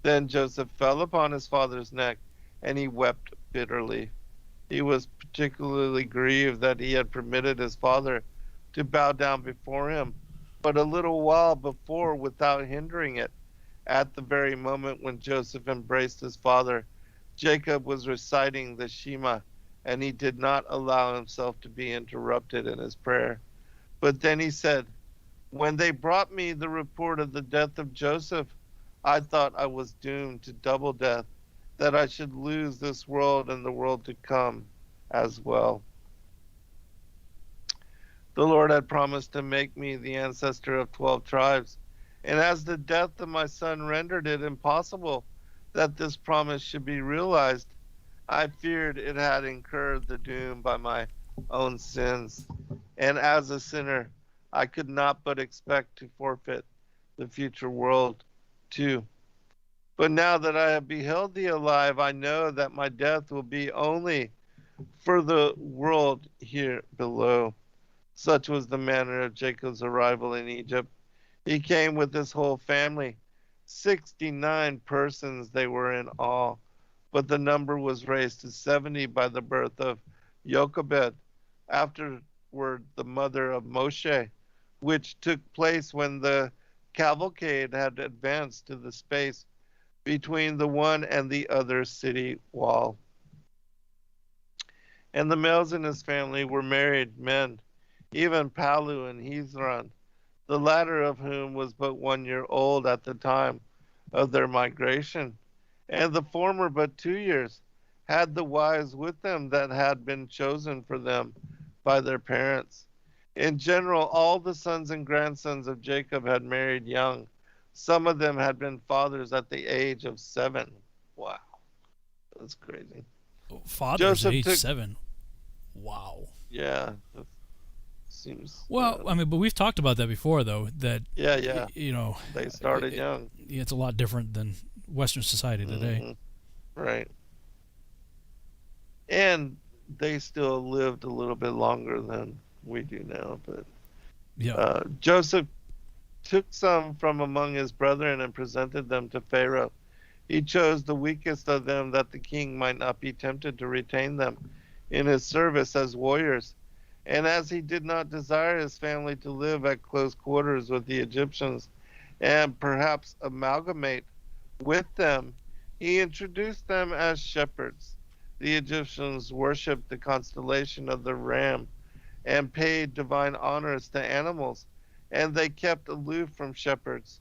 Then Joseph fell upon his father's neck, and he wept bitterly. He was particularly grieved that he had permitted his father to bow down before him, but a little while before without hindering it. At the very moment when Joseph embraced his father, Jacob was reciting the Shema, and he did not allow himself to be interrupted in his prayer. But then he said, "When they brought me the report of the death of Joseph, I thought I was doomed to double death, that I should lose this world and the world to come as well. The Lord had promised to make me the ancestor of 12 tribes, and as the death of my son rendered it impossible that this promise should be realized, I feared it had incurred the doom by my own sins, and as a sinner, I could not but expect to forfeit the future world too. But now that I have beheld thee alive, I know that my death will be only for the world here below." Such was the manner of Jacob's arrival in Egypt. He came with his whole family. 69 persons they were in all, but the number was raised to 70 by the birth of Jochebed, afterward the mother of Moshe, which took place when the cavalcade had advanced to the space between the one and the other city wall. And the males in his family were married men, even Palu and Hezron, the latter of whom was but 1 year old at the time of their migration, and the former but 2 years, had the wives with them that had been chosen for them by their parents. In general, all the sons and grandsons of Jacob had married young. Some of them had been fathers at the age of 7. Wow, that's crazy. Fathers at age 7. Wow. Yeah, that seems. Well, I mean, but we've talked about that before, though. That yeah, you know, they started young. It's a lot different than Western society today. Mm-hmm. Right. And they still lived a little bit longer than we do now, but yeah. Joseph took some from among his brethren and presented them to Pharaoh. He chose the weakest of them that the king might not be tempted to retain them in his service as warriors. And as he did not desire his family to live at close quarters with the Egyptians and perhaps amalgamate with them, he introduced them as shepherds. The Egyptians worshipped the constellation of the ram and paid divine honors to animals, and they kept aloof from shepherds.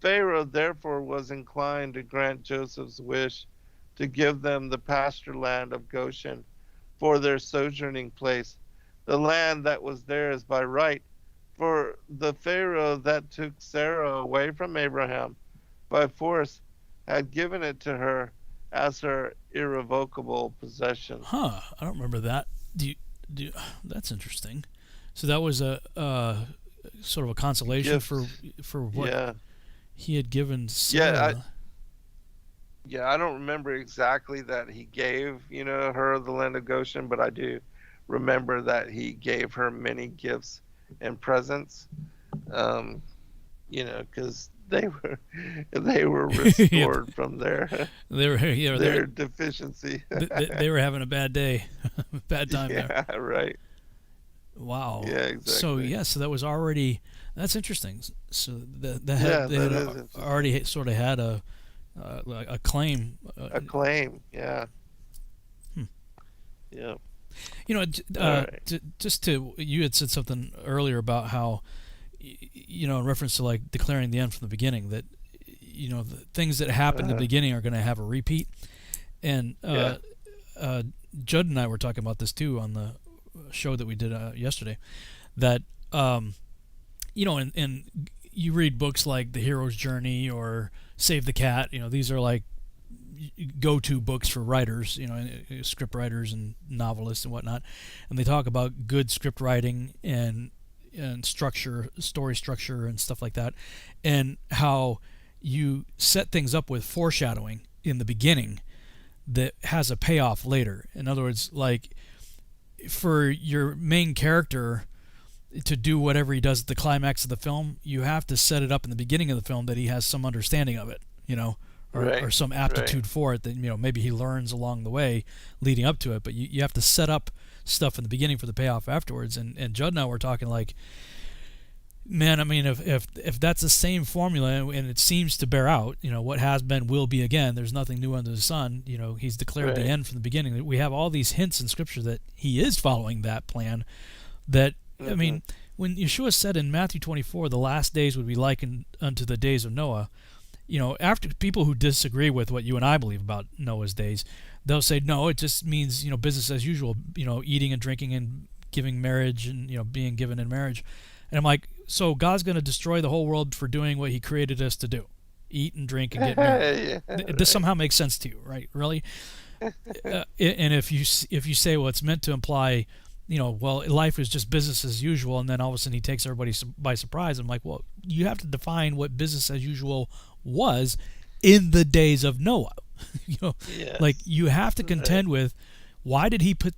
Pharaoh therefore was inclined to grant Joseph's wish to give them the pasture land of Goshen for their sojourning place, the land that was theirs by right, for the Pharaoh that took Sarah away from Abraham by force had given it to her as her irrevocable possession. Huh? I don't remember that. That's interesting. So that was a sort of a consolation Gift. for what Yeah. he had given Sarah. I don't remember exactly that he gave, her the land of Goshen, but I do remember that he gave her many gifts and presents, because they were restored from their their deficiency. they were having a bad day, bad time Yeah, there. right. Wow. Yeah, exactly. So that was already, that's interesting. So they Yeah, had that is interesting. already sort of had a claim. A claim, yeah. Yeah. Just to, you had said something earlier about how, in reference to like declaring the end from the beginning, that the things that happen in the beginning are going to have a repeat. And Judd and I were talking about this too on the show that we did yesterday, that and you read books like The Hero's Journey or Save the Cat. These are like go-to books for writers, script writers and novelists and whatnot, and they talk about good script writing and structure, story structure and stuff like that, and how you set things up with foreshadowing in the beginning that has a payoff later. In other words, like for your main character to do whatever he does at the climax of the film, you have to set it up in the beginning of the film that he has some understanding of it, or some aptitude for it, that maybe he learns along the way leading up to it. But you have to set up stuff in the beginning for the payoff afterwards. And Judd and I were talking like, man, I mean, if that's the same formula and it seems to bear out, what has been will be again. There's nothing new under the sun. He's declared the end from the beginning. We have all these hints in Scripture that he is following that plan. That I mean, when Yeshua said in Matthew 24, the last days would be likened unto the days of Noah. After people who disagree with what you and I believe about Noah's days, they'll say, no, it just means, business as usual, eating and drinking and giving marriage and, being given in marriage. And I'm like, so God's going to destroy the whole world for doing what he created us to do, eat and drink and get married. This somehow makes sense to you, right? Really? And if you say, well, it's meant to imply, well, life is just business as usual, and then all of a sudden he takes everybody by surprise. I'm like, well, you have to define what business as usual was in the days of Noah. Like you have to contend with, why did he pick?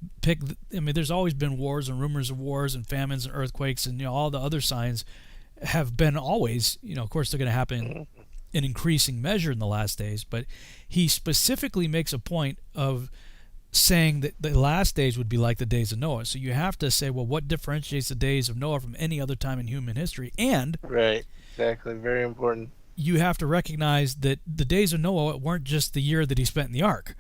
I mean, there's always been wars and rumors of wars and famines and earthquakes and all the other signs have been always. Of course, they're going to happen in increasing measure in the last days. But he specifically makes a point of saying that the last days would be like the days of Noah. So you have to say, well, what differentiates the days of Noah from any other time in human history? And right, exactly, very important. You have to recognize that the days of Noah weren't just the year that he spent in the ark.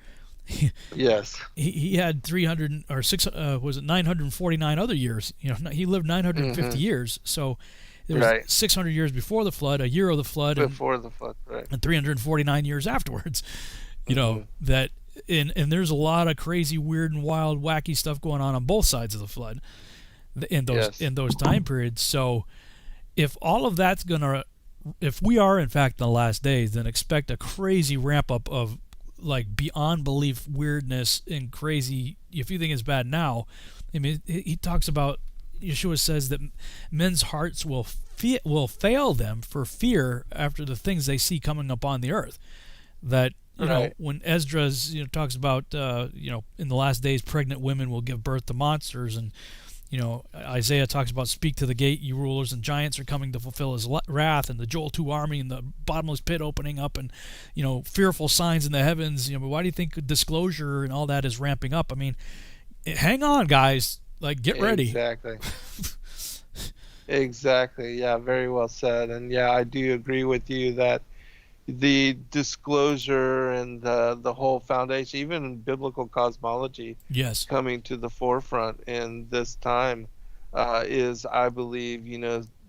Yes. He had 300 or 949 other years. He lived 950 years. So there was 600 years before the flood, a year of the flood, and 349 years afterwards. That and there's a lot of crazy, weird, and wild, wacky stuff going on both sides of the flood in those time periods. So if all of that's if we are in fact in the last days, then expect a crazy ramp up of like beyond belief weirdness and crazy. If you think it's bad now, I mean, he talks about, Yeshua says that men's hearts will fail them for fear after the things they see coming upon the earth. That when Esdras talks about in the last days pregnant women will give birth to monsters, and Isaiah talks about, speak to the gate, you rulers, and giants are coming to fulfill his wrath, and the Joel 2 army and the bottomless pit opening up, and fearful signs in the heavens. Why do you think disclosure and all that is ramping up? I mean, hang on, guys. Like, get ready. Exactly. Yeah, very well said. And yeah, I do agree with you that the disclosure and the whole foundation, even in biblical cosmology, coming to the forefront in this time, is, I believe,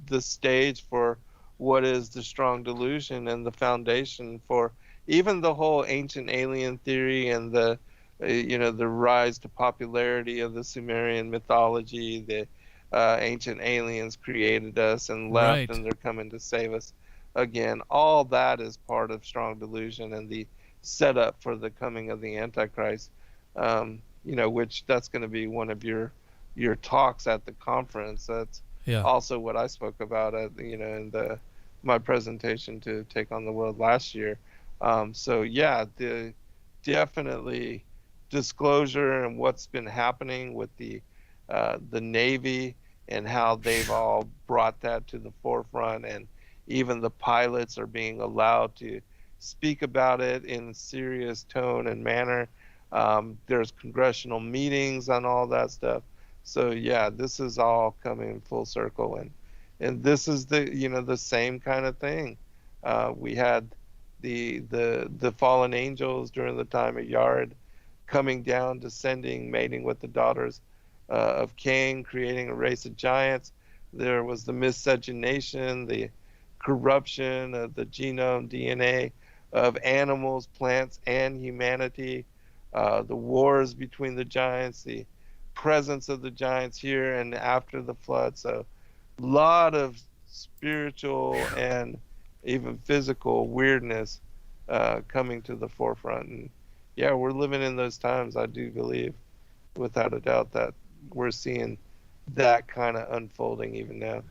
the stage for what is the strong delusion and the foundation for even the whole ancient alien theory and the rise to popularity of the Sumerian mythology. The ancient aliens created us and left, and they're coming to save us again. All that is part of strong delusion and the setup for the coming of the Antichrist. Which that's going to be one of your talks at the conference. That's also what I spoke about at in my presentation to Take on the World last year. The definitely disclosure and what's been happening with the Navy and how they've all brought that to the forefront, and even the pilots are being allowed to speak about it in a serious tone and manner. There's congressional meetings on all that stuff. So this is all coming full circle, and this is the same kind of thing. We had the fallen angels during the time of Yard coming down, descending, mating with the daughters of Cain, creating a race of giants. There was the miscegenation, the corruption of the genome DNA of animals, plants, and humanity, the wars between the giants, the presence of the giants here and after the flood. So a lot of spiritual and even physical weirdness coming to the forefront. And we're living in those times. I do believe without a doubt that we're seeing that kind of unfolding even now.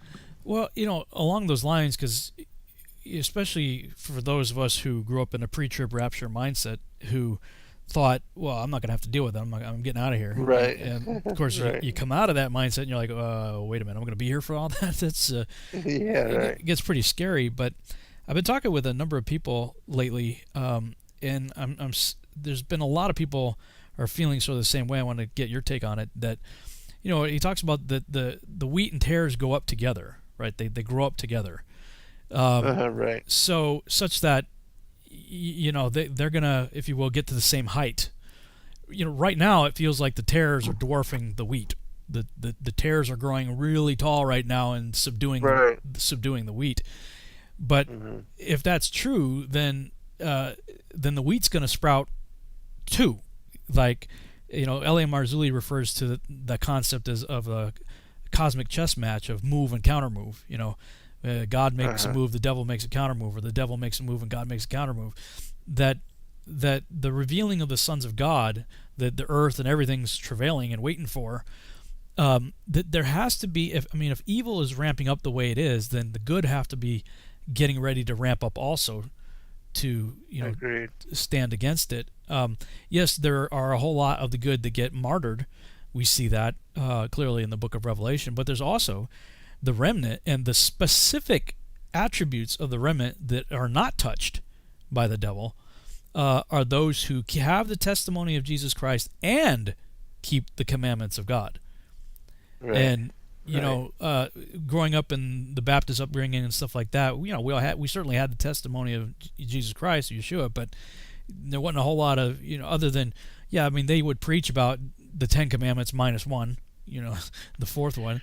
Well, along those lines, because especially for those of us who grew up in a pre-trib rapture mindset, who thought, well, I'm not going to have to deal with it. I'm getting out of here. Right. And of course, you come out of that mindset and you're like, wait a minute, I'm going to be here for all that? That's It gets pretty scary. But I've been talking with a number of people lately, and there's been a lot of people are feeling sort of the same way. I want to get your take on it. That he talks about the wheat and tares go up together, right? They grow up together. Right. So such that they're gonna, if you will, get to the same height. Right now it feels like the tares are dwarfing the wheat. The tares are growing really tall right now and subduing the wheat. But if that's true, then the wheat's gonna sprout too. Like, L.A. Marzulli refers to the concept of a cosmic chess match of move and counter move. God makes a move, the devil makes a counter move, or the devil makes a move and God makes a counter move. That the revealing of the sons of God, that the earth and everything's travailing and waiting for, that there has to be, if evil is ramping up the way it is, then the good have to be getting ready to ramp up also to stand against it. Yes, there are a whole lot of the good that get martyred. We see that clearly in the book of Revelation, but there's also the remnant, and the specific attributes of the remnant that are not touched by the devil are those who have the testimony of Jesus Christ and keep the commandments of God. Right. And growing up in the Baptist upbringing and stuff like that, we certainly had the testimony of Jesus Christ, Yeshua, but there wasn't a whole lot of other than they would preach about the 10 Commandments minus one, the fourth one.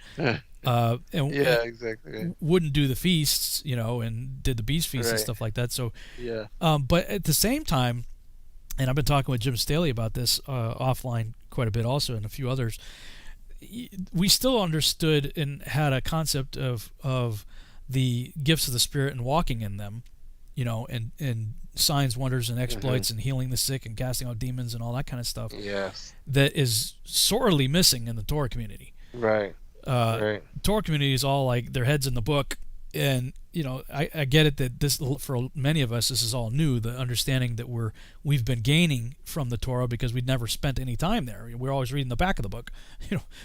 Exactly. Wouldn't do the feasts, and did the beast feast and stuff like that. So, but at the same time, and I've been talking with Jim Staley about this offline quite a bit also, and a few others. We still understood and had a concept of the gifts of the Spirit and walking in them, and signs, wonders, and exploits, and healing the sick, and casting out demons, and all that kind of stuff. Yes. That is sorely missing in the Torah community. Right. Torah community is all like their heads in the book, and I get it that this, for many of us, this is all new, the understanding that we've been gaining from the Torah because we'd never spent any time there. We're always reading the back of the book,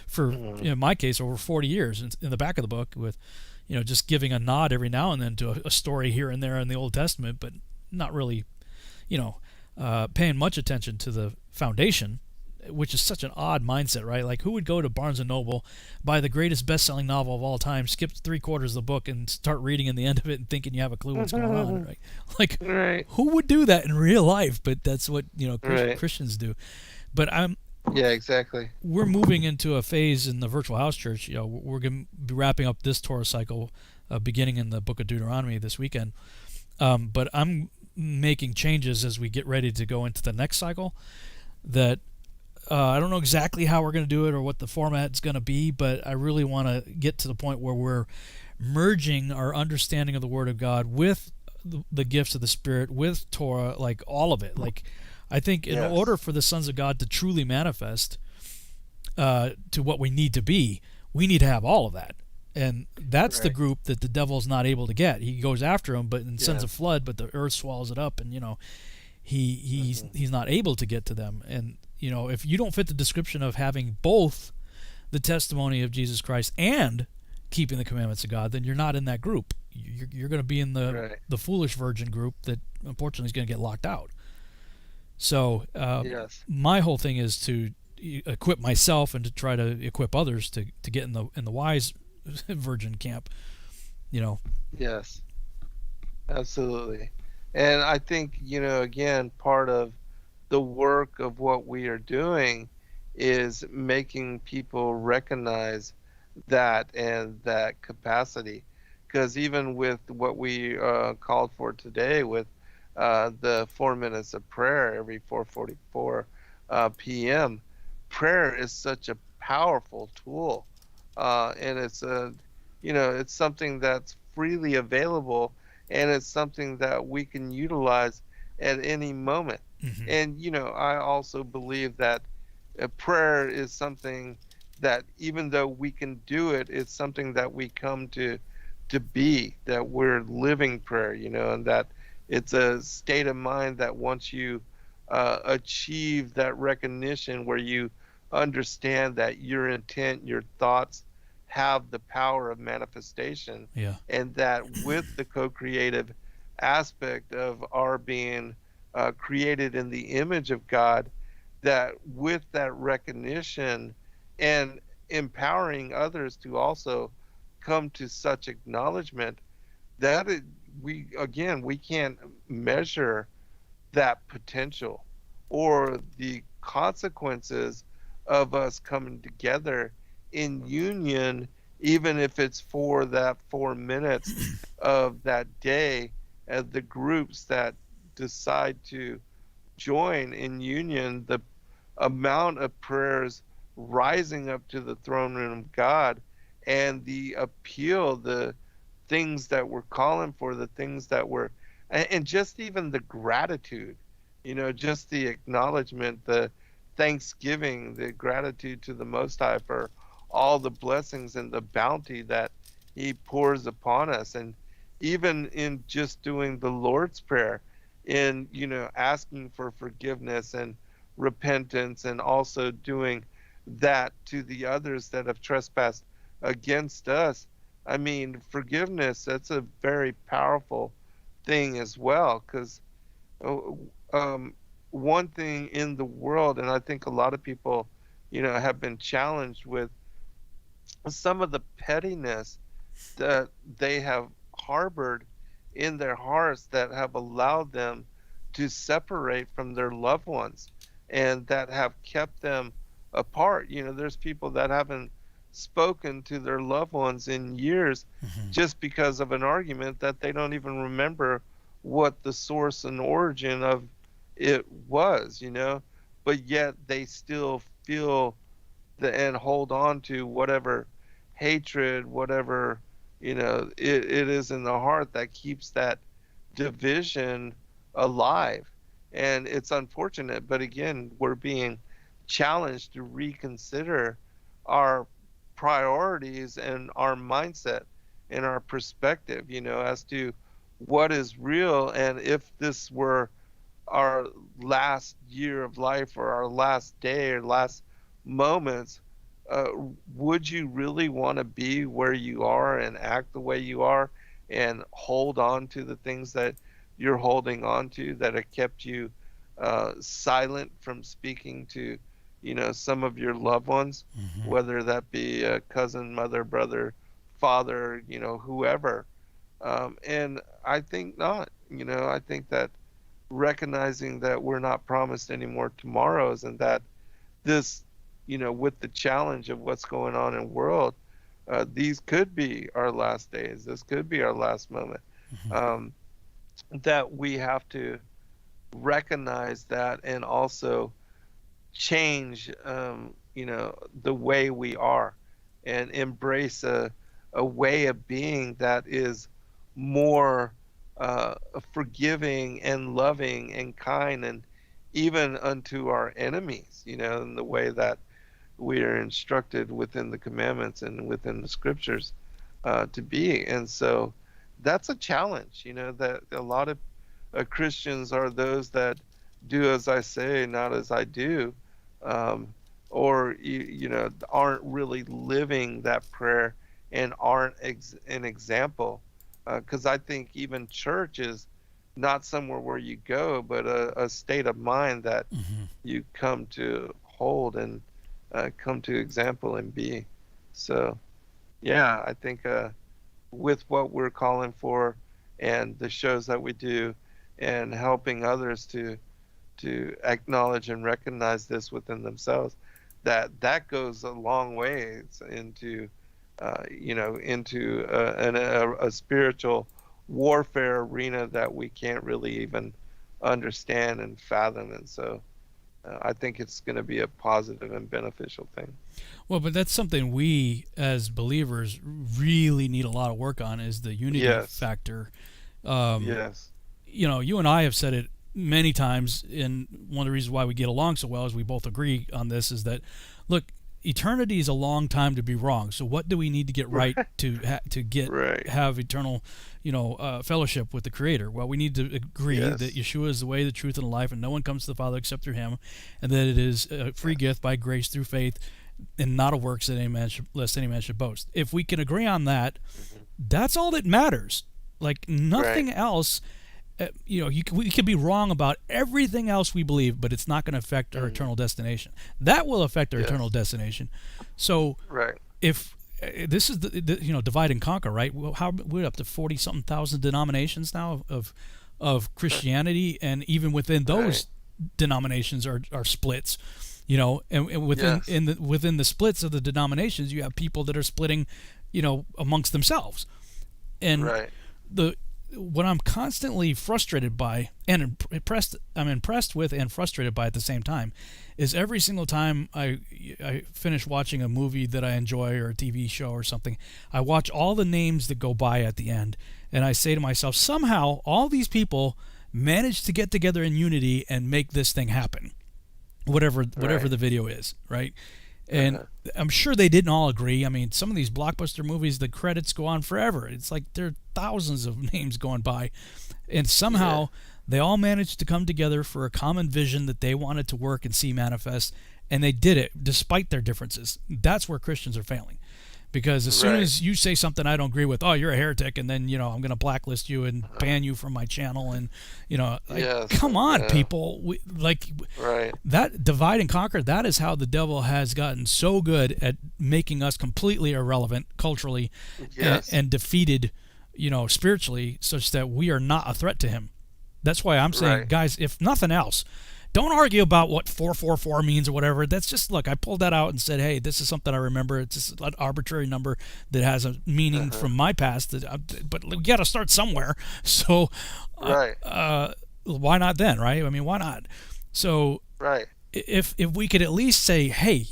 for in my case over 40 years in the back of the book, with just giving a nod every now and then to a story here and there in the Old Testament, but not really paying much attention to the foundation, which is such an odd mindset, right? Like, who would go to Barnes & Noble, buy the greatest best-selling novel of all time, skip 3/4 of the book, and start reading in the end of it and thinking you have a clue what's going on, right? Like, who would do that in real life? But that's what Christians do. But exactly. We're moving into a phase in the Virtual House Church. We're going to be wrapping up this Torah cycle, beginning in the book of Deuteronomy this weekend. But I'm making changes as we get ready to go into the next cycle that I don't know exactly how we're going to do it or what the format's going to be, but I really want to get to the point where we're merging our understanding of the Word of God with the gifts of the Spirit, with Torah, like all of it. Like, I think in order for the sons of God to truly manifest to what we need to be, we need to have all of that. And that's the group that the devil's not able to get. He goes after them, but sends a flood, but the earth swallows it up, and he's not able to get to them. And if you don't fit the description of having both the testimony of Jesus Christ and keeping the commandments of God, then you're not in that group. You're going to be in the foolish virgin group that unfortunately is going to get locked out. So my whole thing is to equip myself and to try to equip others to get in the wise virgin camp. Yes, absolutely. And I think, again, part of the work of what we are doing is making people recognize that and that capacity. Because even with what we called for today, with the 4 minutes of prayer every 4:44 p.m., prayer is such a powerful tool, and it's it's something that's freely available, and it's something that we can utilize at any moment. And I also believe that prayer is something that, even though we can do it, it's something that we come to be, that we're living prayer, and that it's a state of mind that once you achieve that recognition where you understand that your intent, your thoughts have the power of manifestation, and that with the co-creative aspect of our being created in the image of God, that with that recognition and empowering others to also come to such acknowledgement, that we can't measure that potential or the consequences of us coming together in union, even if it's for that 4 minutes of that day, as the groups that decide to join in union, the amount of prayers rising up to the throne room of God, and the appeal, the things that we're calling for, the things that we're, and just even the gratitude, just the acknowledgement, the thanksgiving, the gratitude to the Most High for all the blessings and the bounty that He pours upon us. And even in just doing the Lord's Prayer, in asking for forgiveness and repentance, and also doing that to the others that have trespassed against us. I mean, forgiveness, that's a very powerful thing as well, because one thing in the world, and I think a lot of people have been challenged with some of the pettiness that they have harbored in their hearts, that have allowed them to separate from their loved ones, and that have kept them apart. There's people that haven't spoken to their loved ones in years, just because of an argument that they don't even remember what the source and origin of it was, but yet they still feel and hold on to whatever hatred, whatever it is in the heart that keeps that division alive. And it's unfortunate, but again, we're being challenged to reconsider our priorities and our mindset and our perspective, as to what is real. And if this were our last year of life, or our last day, or last moments, would you really want to be where you are and act the way you are, and hold on to the things that you're holding on to, that have kept you silent from speaking to some of your loved ones, whether that be a cousin, mother, brother, father, whoever. And I think not. I think that recognizing that we're not promised any more tomorrows, and that this, with the challenge of what's going on in the world, these could be our last days. This could be our last moment. That we have to recognize that, and also change, the way we are, and embrace a way of being that is more forgiving and loving and kind, and even unto our enemies, in the way that we are instructed within the commandments and within the scriptures to be. And so that's a challenge, that a lot of Christians are those that do as I say, not as I do, or aren't really living that prayer and aren't an example. Because I think even church is not somewhere where you go, but a state of mind that you come to hold and come to example and be. So, yeah, I think with what we're calling for and the shows that we do and helping others to acknowledge and recognize this within themselves, that goes a long ways into a spiritual warfare arena that we can't really even understand and fathom. And so I think it's going to be a positive and beneficial thing. Well, but that's something we as believers really need a lot of work on, is the unity factor. Yes. You and I have said it many times, and one of the reasons why we get along so well is we both agree on this, is that, look, eternity is a long time to be wrong. So what do we need to get right to have eternal, fellowship with the Creator? Well, we need to agree that Yeshua is the way, the truth, and the life, and no one comes to the Father except through Him, and that it is a free gift by grace through faith, and not of works lest any man should boast. If we can agree on that, that's all that matters. Like nothing else. We could be wrong about everything else we believe, but it's not going to affect our eternal destination. That will affect our eternal destination. So, if this is the divide and conquer, right? Well, we're up to 40-something thousand denominations now of Christianity, and even within those denominations are splits. And within the splits of the denominations, you have people that are splitting, amongst themselves, and what I'm constantly frustrated by and impressed with and frustrated by at the same time is every single time I finish watching a movie that I enjoy or a TV show or something, I watch all the names that go by at the end, and I say to myself, somehow all these people managed to get together in unity and make this thing happen, whatever the video is, right? And I'm sure they didn't all agree. I mean, some of these blockbuster movies, the credits go on forever. It's like there are thousands of names going by. And somehow they all managed to come together for a common vision that they wanted to work and see manifest. And they did it despite their differences. That's where Christians are failing. Because as soon as you say something I don't agree with, oh, you're a heretic, and then, I'm going to blacklist you and ban you from my channel, and, come on, people. That divide and conquer, that is how the devil has gotten so good at making us completely irrelevant culturally and defeated, spiritually, such that we are not a threat to him. That's why I'm saying, guys, if nothing else, don't argue about what 444 means or whatever. That's just, look, I pulled that out and said, hey, this is something I remember. It's just an arbitrary number that has a meaning from my past. But we got to start somewhere. So why not then, right? I mean, why not? So if we could at least say, hey,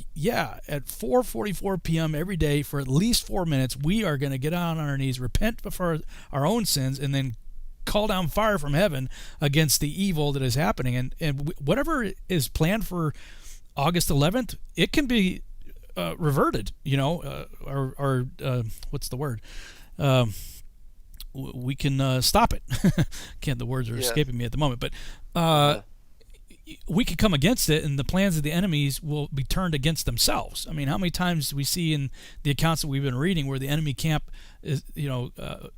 at 4:44 p.m. every day for at least 4 minutes, we are going to get on our knees, repent before our own sins, and then call down fire from heaven against the evil that is happening, and whatever is planned for August 11th, it can be reverted, or what's the word? We can stop it. The words are escaping me at the moment, but we could come against it, and the plans of the enemies will be turned against themselves. I mean, how many times do we see in the accounts that we've been reading where the enemy camp is,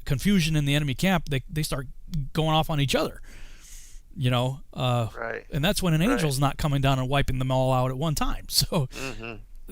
confusion in the enemy camp, they start going off on each other, and that's when an angel's not coming down and wiping them all out at one time. So,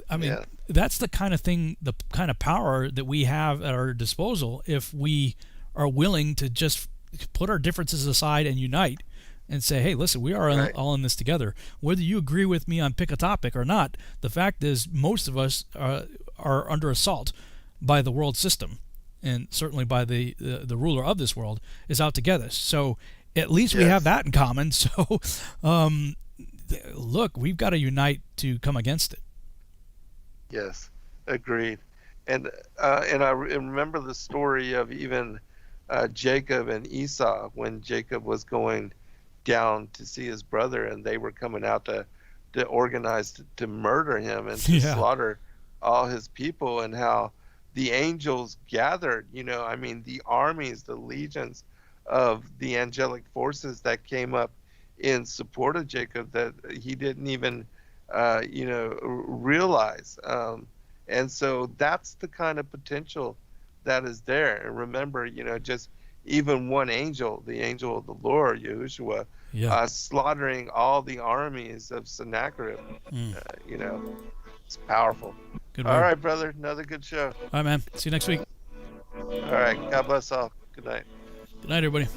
I mean, that's the kind of thing, the kind of power that we have at our disposal if we are willing to just put our differences aside and unite and say, hey, listen, we are all in this together. Whether you agree with me on pick a topic or not, the fact is most of us are under assault by the world system, and certainly by the ruler of this world is out to get us. So at least we have that in common. So look, we've got to unite to come against it. Yes, agreed. And I remember the story of even Jacob and Esau when Jacob was going down to see his brother, and they were coming out to organize to murder him and to slaughter all his people, and how the angels gathered, I mean, the armies, the legions of the angelic forces that came up in support of Jacob that he didn't even, realize. And so that's the kind of potential that is there. And remember, just even one angel, the angel of the Lord, Yahushua, slaughtering all the armies of Sennacherib, it's powerful. Good all word. right, brother, another good show. All right, man. See you next week. All right, God bless all. Good night. Good night, everybody.